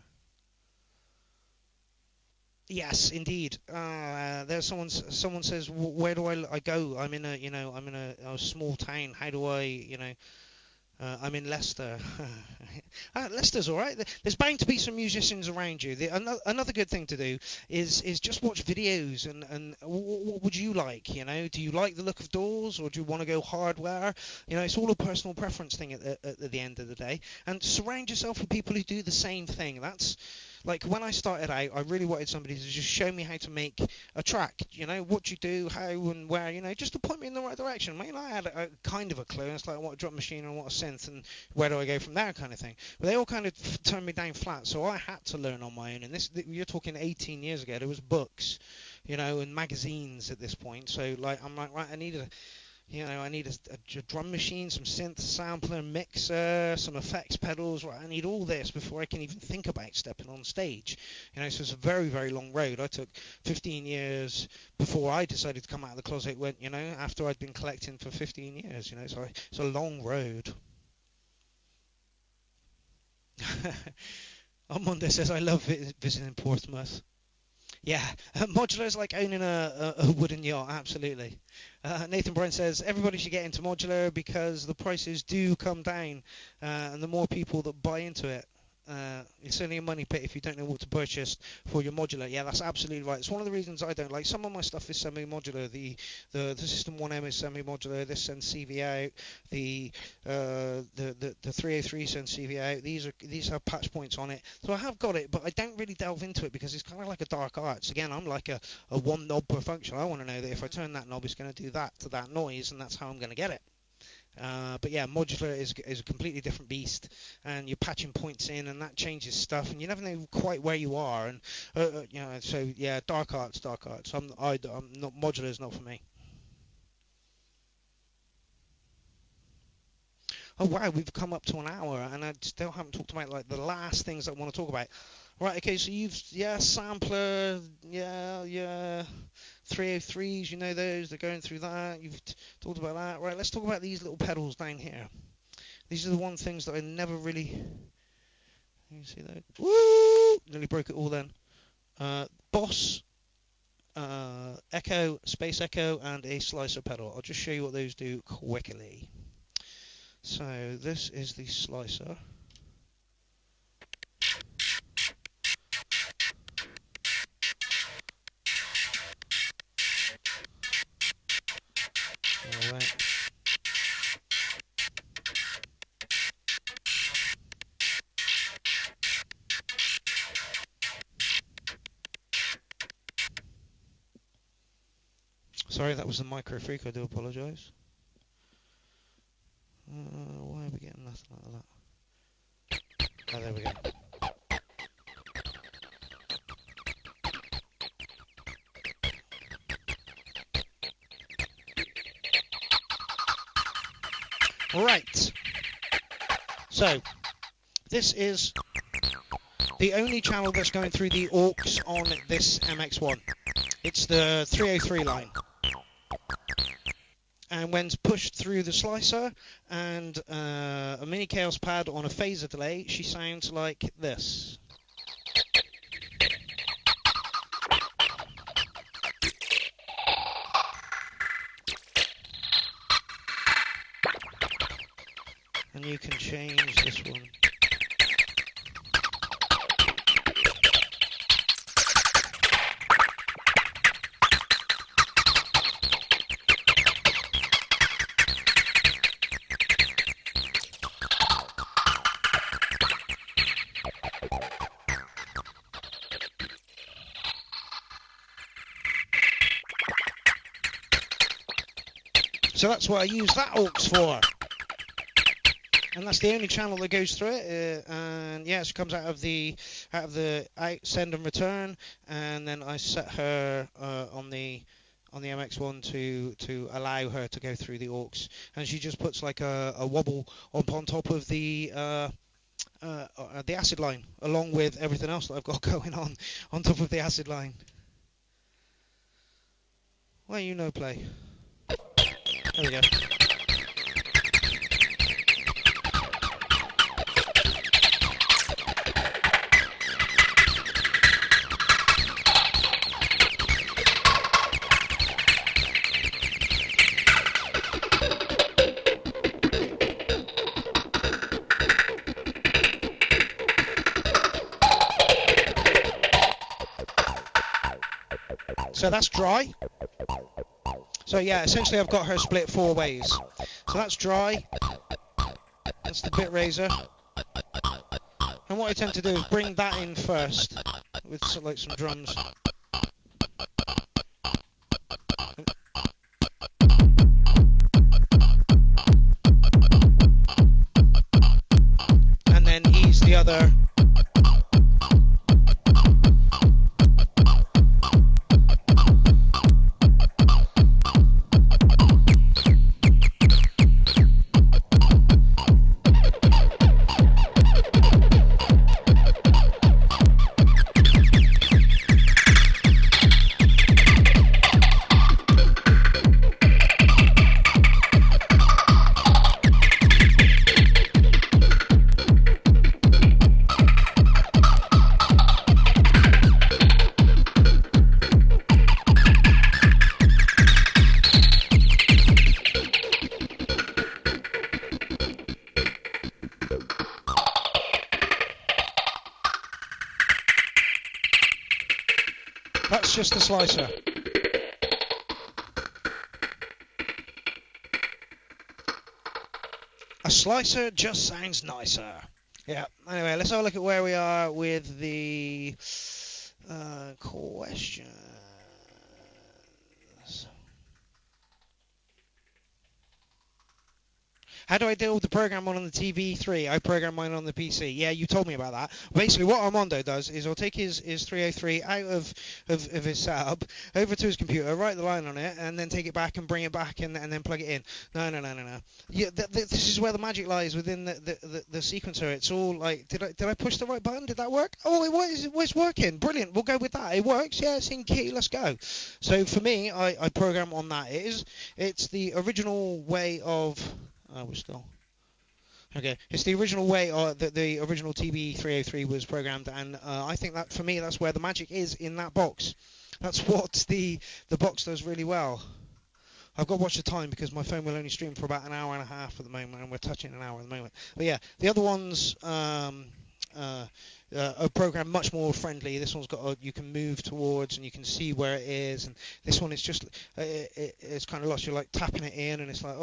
Yes, indeed. There's someone says, where do I go? I'm in a small town. How do I, I'm in Leicester. Leicester's all right. There's bound to be some musicians around you. Another good thing to do is just watch videos and what would you like? Do you like the look of doors or do you want to go hardware? It's all a personal preference thing at the end of the day. And surround yourself with people who do the same thing. That's like when I started out, I really wanted somebody to just show me how to make a track. What you do, how and where. Just to point me in the right direction. I had a kind of a clue. It's like what a drum machine and what a synth and where do I go from there, kind of thing. But they all kind of turned me down flat, so I had to learn on my own. And you're talking 18 years ago. There was books, and magazines at this point. So I'm like, right, I need a drum machine, some synth sampler, mixer, some effects pedals. Right, I need all this before I can even think about stepping on stage. So it's a very, very long road. I took 15 years before I decided to come out of the closet. After I'd been collecting for 15 years. So it's a long road. Armando says, I love visiting Portsmouth. Yeah, modular is like owning a wooden yacht, absolutely. Nathan Bryan says, everybody should get into modular because the prices do come down, and the more people that buy into it, it's only a money pit if you don't know what to purchase for your modular. Yeah, that's absolutely right. It's one of the reasons I don't like. Some of my stuff is semi-modular. The System 1M is semi-modular. This sends CV out. The 303 sends CV out. These have patch points on it. So I have got it, but I don't really delve into it because it's kind of like a dark arts. Again, I'm like a one knob per function. I want to know that if I turn that knob, it's going to do that to that noise, and that's how I'm going to get it. But yeah, modular is a completely different beast, and you're patching points in, and that changes stuff, and you never know quite where you are, and so yeah, dark arts. I'm not, modular is not for me. Oh wow, we've come up to an hour, and I still haven't talked about like the last things I want to talk about. Right, okay, so sampler, 303s, you know those, they're going through that, you've talked about that. Right, let's talk about these little pedals down here. These are the one things that I never really, you see that? Woo! Nearly broke it all then. Boss, Echo, Space Echo, and a slicer pedal. I'll just show you what those do quickly. So this is the slicer. Sorry, that was the micro freak. I do apologise. Why are we getting nothing like that? Oh, there we go. Right. So, this is the only channel that's going through the aux on this MX-1. It's the 303 line. And when pushed through the slicer and a mini chaos pad on a phaser delay, she sounds like this. And you can change this one. So that's what I use that aux for. And that's the only channel that goes through it. And yes, it comes out of the send and return, and then I set her on the MX-1 to allow her to go through the aux, and she just puts like a wobble on top of the acid line, along with everything else that I've got going on top of the acid line. Well, you know, play. There we go. So that's dry. So yeah, essentially I've got her split 4 ways. So that's dry. That's the bit raiser. And what I tend to do is bring that in first with like some drums. And then ease the other. That's just a slicer. A slicer just sounds nicer. Yeah. Anyway, let's have a look at where we are with the questions. How do I deal with the program on the TV3? I program mine on the PC. Yeah, you told me about that. Basically, what Armando does is he'll take his 303 out of his setup, over to his computer, write the line on it, and then take it back and bring it back and then plug it in. No. Yeah, this is where the magic lies within the sequencer. It's all like, did I push the right button? Did that work? Oh, it's working. Brilliant. We'll go with that. It works. Yeah, it's in key. Let's go. So for me, I program on that. It's the original way of... Oh, we're still... Okay, it's the original way that the original TB303 was programmed, and I think that, for me, that's where the magic is, in that box. That's what the box does really well. I've got to watch the time because my phone will only stream for about an hour and a half at the moment, and we're touching an hour at the moment. But yeah, the other ones... a program much more friendly. This one's got you can move towards and you can see where it is, and this one is just it's kind of lost. You're like tapping it in, and it's like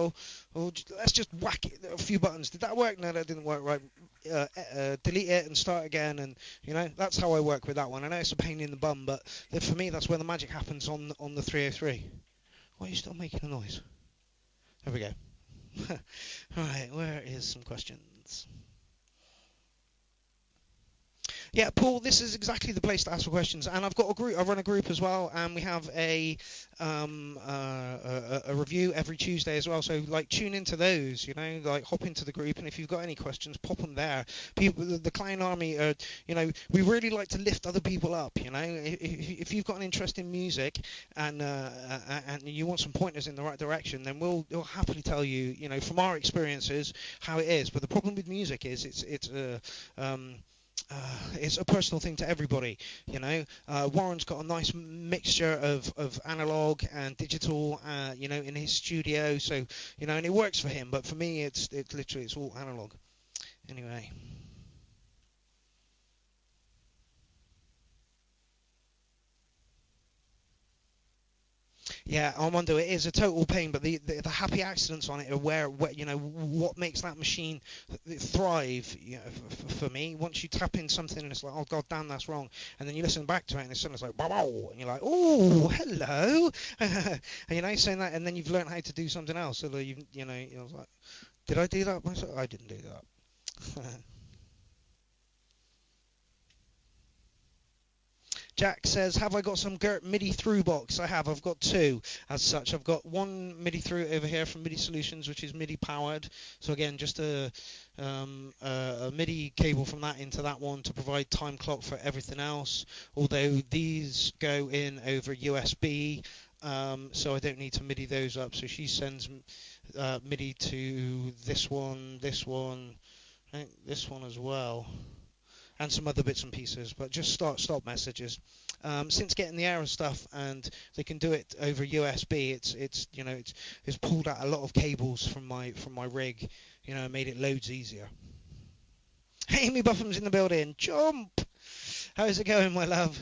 let's just whack it a few buttons. Did that work? No, that didn't work right. Delete it and start again, and that's how I work with that one. I know it's a pain in the bum, but for me that's where the magic happens on the 303. Why are you still making a noise? There we go. Alright, where is some questions? Yeah, Paul, this is exactly the place to ask for questions, and I've got a group. I run a group as well, and we have a review every Tuesday as well. So tune into those, hop into the group, and if you've got any questions, pop them there. People, the Clown Army, we really like to lift other people up. If you've got an interest in music and you want some pointers in the right direction, then we'll happily tell you, from our experiences how it is. But the problem with music is it's a personal thing to everybody, Warren's got a nice mixture of analog and digital, in his studio, so, and it works for him, but for me, it's literally, it's all analog. Anyway. Yeah, Armando, it is a total pain, but the happy accidents on it are where what makes that machine thrive. For me, once you tap in something and it's like, oh god damn, that's wrong, and then you listen back to it and it's suddenly like, wow, and you're like, oh hello, and saying that, and then you've learned how to do something else. So you was like, did I do that myself? I didn't do that. Jack says, have I got some Gert MIDI through box? I have. I've got two as such. I've got one MIDI through over here from MIDI Solutions, which is MIDI powered. So again, just a MIDI cable from that into that one to provide time clock for everything else. Although these go in over USB, so I don't need to MIDI those up. So she sends MIDI to this one, I think this one as well, and some other bits and pieces, but just stop messages. Since getting the Aero stuff, and they can do it over USB, it's pulled out a lot of cables from my rig, and made it loads easier. Hey, Amy Buffum's in the building. Jump! How's it going, my love?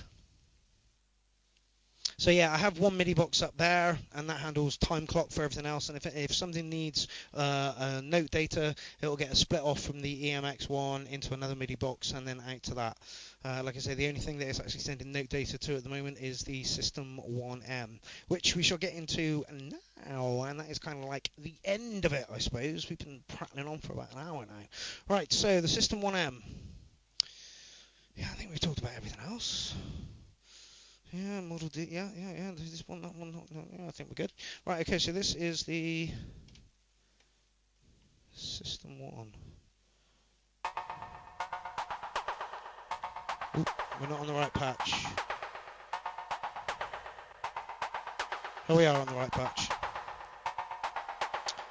So yeah, I have one MIDI box up there, and that handles time clock for everything else. And if something needs note data, it'll get a split off from the EMX one into another MIDI box, and then out to that. Like I say, the only thing that it's actually sending note data to at the moment is the System 1M, which we shall get into now, and that is kind of like the end of it, I suppose. We've been prattling on for about an hour now. Right, so the System 1M. Yeah, I think we've talked about everything else. Yeah, Model D, yeah, this one, that one, yeah, I think we're good. Right, okay, so this is the System 1. Ooh, we're not on the right patch. Oh, we are on the right patch.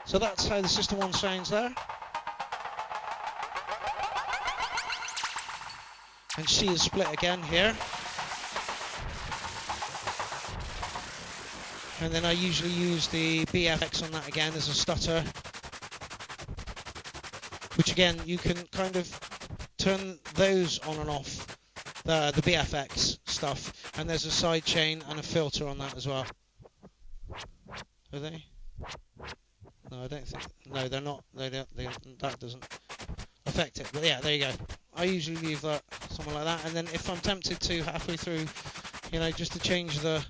So that's how the System 1 sounds there. And C is split again here. And then I usually use the BFX on that again as a stutter, which again, you can kind of turn those on and off, the BFX stuff, And there's a side chain and a filter on that as well. Are they? No, I don't think. No, they're not. They don't. That doesn't affect it. But yeah, there you go. I usually leave that somewhere like that, and then if I'm tempted to halfway through, just to change the.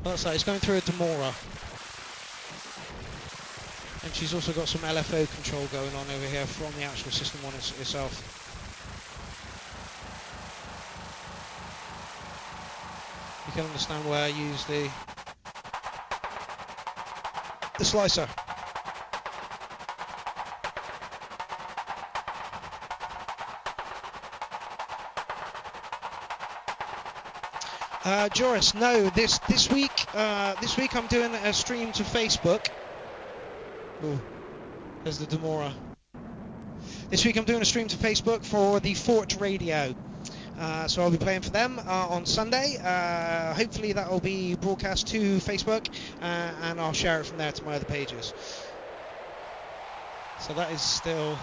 Well, that's that. It's going through a Demora, and she's also got some LFO control going on over here from the actual system one itself. You can understand where I use the slicer. Joris, no. This week I'm doing a stream to Facebook. Ooh, there's the Demora. This week I'm doing a stream to Facebook for the Fort Radio. So I'll be playing for them on Sunday. Hopefully that will be broadcast to Facebook, and I'll share it from there to my other pages. So that's the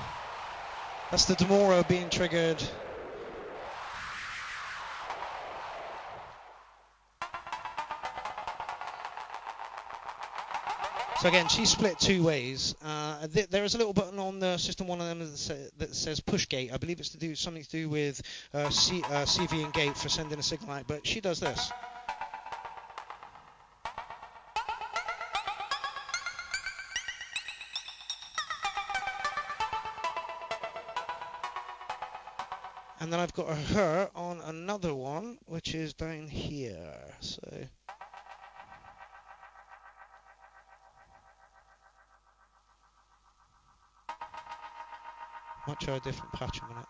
Demora being triggered. So again, she's split two ways. There is a little button on the system, one of them that says push gate. I believe it's something to do with CV and gate for sending a signal out, but she does this. And then I've got her on another one, which is down here. So. Might try a different patch in a minute.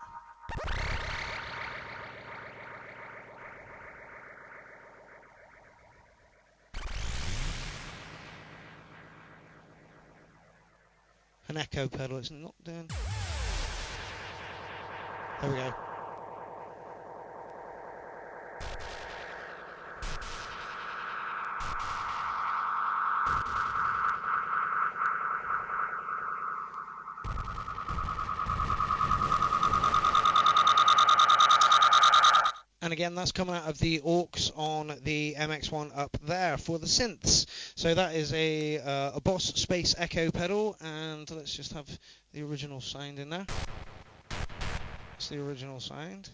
An echo pedal, it's not doing. There we go. And again, that's coming out of the AUX on the MX-1 up there for the synths. So that is a Boss Space Echo pedal, and let's just have the original sound in there. It's the original sound.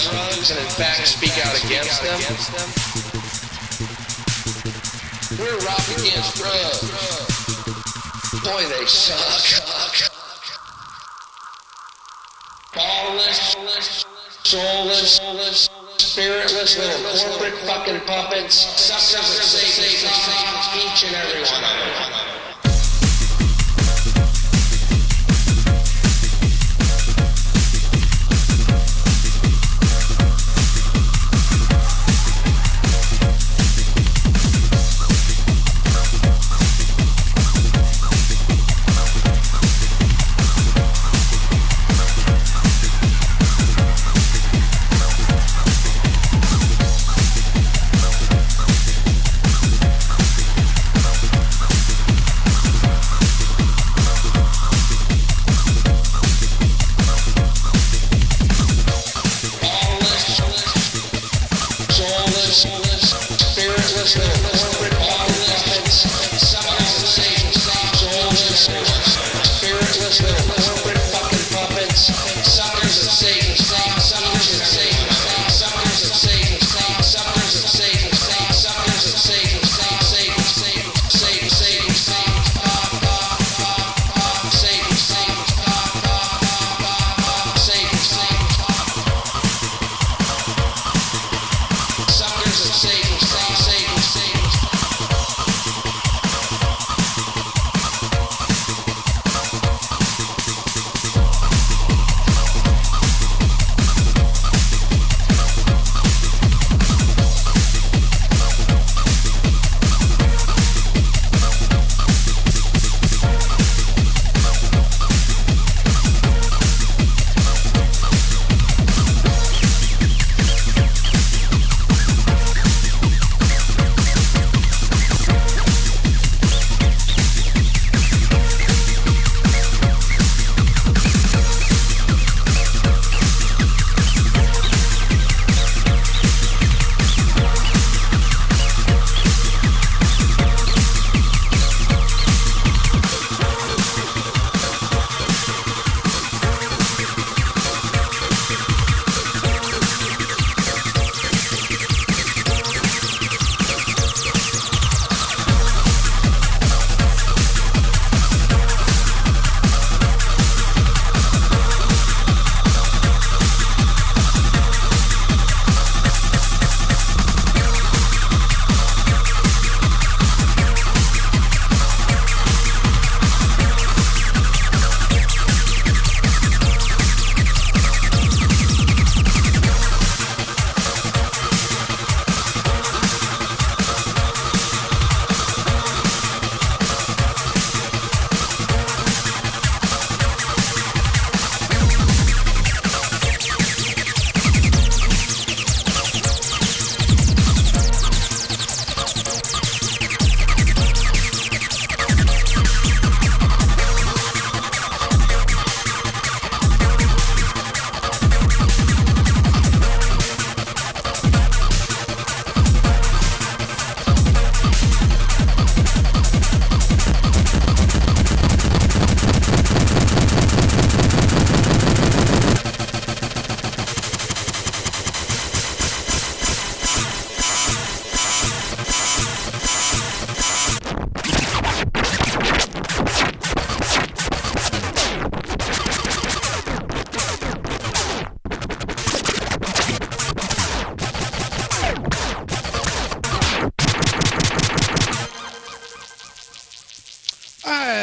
drugs and in fact speak out against them. We're rock against drugs. Boy, they suck. Ballless, soulless, spiritless little corporate fucking puppets. Suckers of Satan, each and every one of them.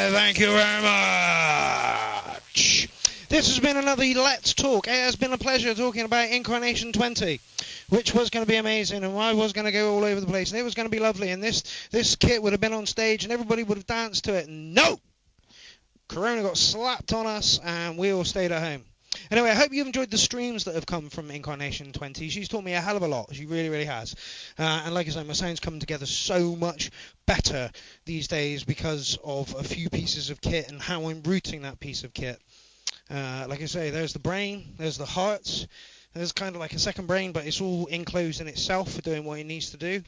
Thank you very much. This has been another Let's Talk. It has been a pleasure talking about Incarnation 20, which was going to be amazing, and I was going to go all over the place, and it was going to be lovely, and this kit would have been on stage, and everybody would have danced to it. No! Corona got slapped on us, and we all stayed at home. Anyway, I hope you've enjoyed the streams that have come from Incarnation 20. She's taught me a hell of a lot. She really, really has. And like I say, my sound's coming together so much better these days because of a few pieces of kit and how I'm routing that piece of kit. Like I say, there's the brain, there's the heart, there's kind of like a second brain, but it's all enclosed in itself for doing what it needs to do.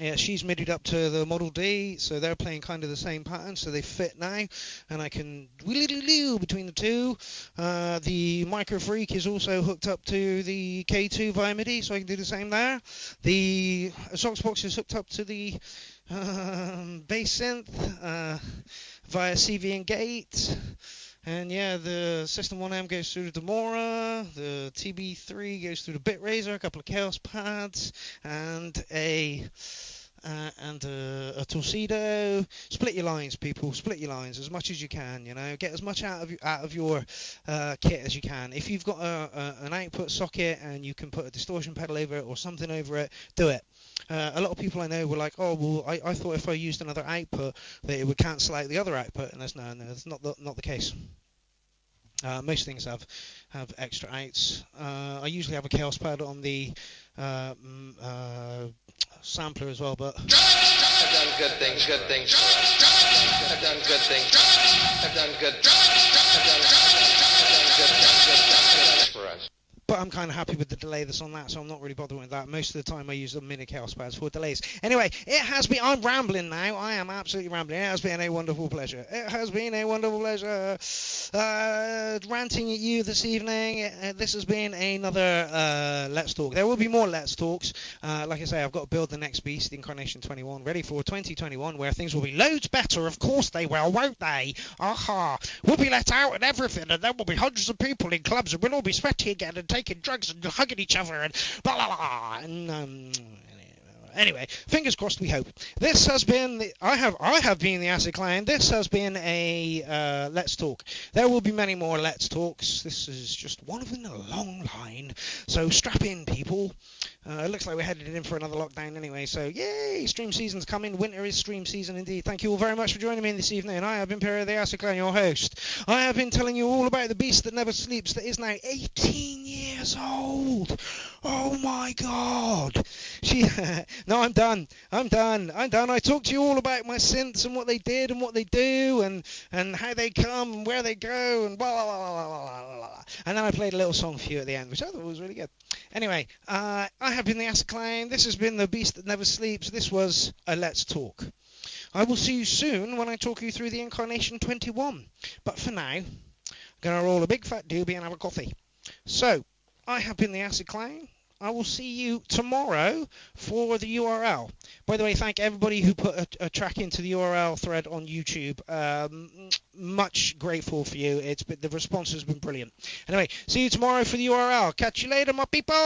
Yeah, she's midied up to the Model D, so they're playing kind of the same pattern, so they fit now, and I can wheelie between the two. The Micro Freak is also hooked up to the K2 via MIDI, so I can do the same there. The Soxbox is hooked up to the bass synth via CV and gate. And yeah, the System 1M goes through the Demora, the TB3 goes through the BitRaiser, a couple of Chaos pads, and a Torpedo. Split your lines, people. Split your lines as much as you can. You know, get as much out of your kit as you can. If you've got an output socket and you can put a distortion pedal over it or something over it, do it. A lot of people I know were like, oh, well, I thought if I used another output that it would cancel out the other output, and that's not the case. Most things have extra outs. I usually have a Chaos pad on the sampler as well, but
I've done good things for us. I've done good things. I've done good things for us.
But I'm kind of happy with the delay that's on that, so I'm not really bothering with that. Most of the time I use the mini Chaos pads for delays. Anyway, it has been... I'm rambling now. I am absolutely rambling. It has been a wonderful pleasure. It has been a wonderful pleasure. Ranting at you this evening. This has been another Let's Talk. There will be more Let's Talks. Like I say, I've got to build the next beast, Incarnation 21, ready for 2021, where things will be loads better. Of course they will, won't they? Aha. We'll be let out and everything, and there will be hundreds of people in clubs, and we'll all be sweaty again and taking drugs and hugging each other and blah blah blah. And anyway, fingers crossed. We hope. This has been I have been the Acid Clown. This has been a Let's Talk. There will be many more Let's Talks. This is just one of them in a long line. So strap in, people. It looks like we're headed in for another lockdown anyway, so yay, stream season's coming. Winter is stream season indeed. Thank you all very much for joining me this evening. I have been Pierrot the Acid Clown, your host. I have been telling you all about the beast that never sleeps, that is now 18 years old. Oh my god. No, I'm done. I talked to you all about my synths and what they did and what they do and how they come and where they go and blah, blah, blah, blah, blah, blah. And then I played a little song for you at the end, which I thought was really good. Anyway, I have been the Acid Clown. This has been the Beast That Never Sleeps. This was a Let's Talk. I will see you soon when I talk you through the Incarnation 21. But for now, I'm going to roll a big fat doobie and have a coffee. So, I have been the Acid Clown. I will see you tomorrow for the URL. By the way, thank everybody who put a track into the URL thread on YouTube. Much grateful for you. The response has been brilliant. Anyway, see you tomorrow for the URL. Catch you later, my people!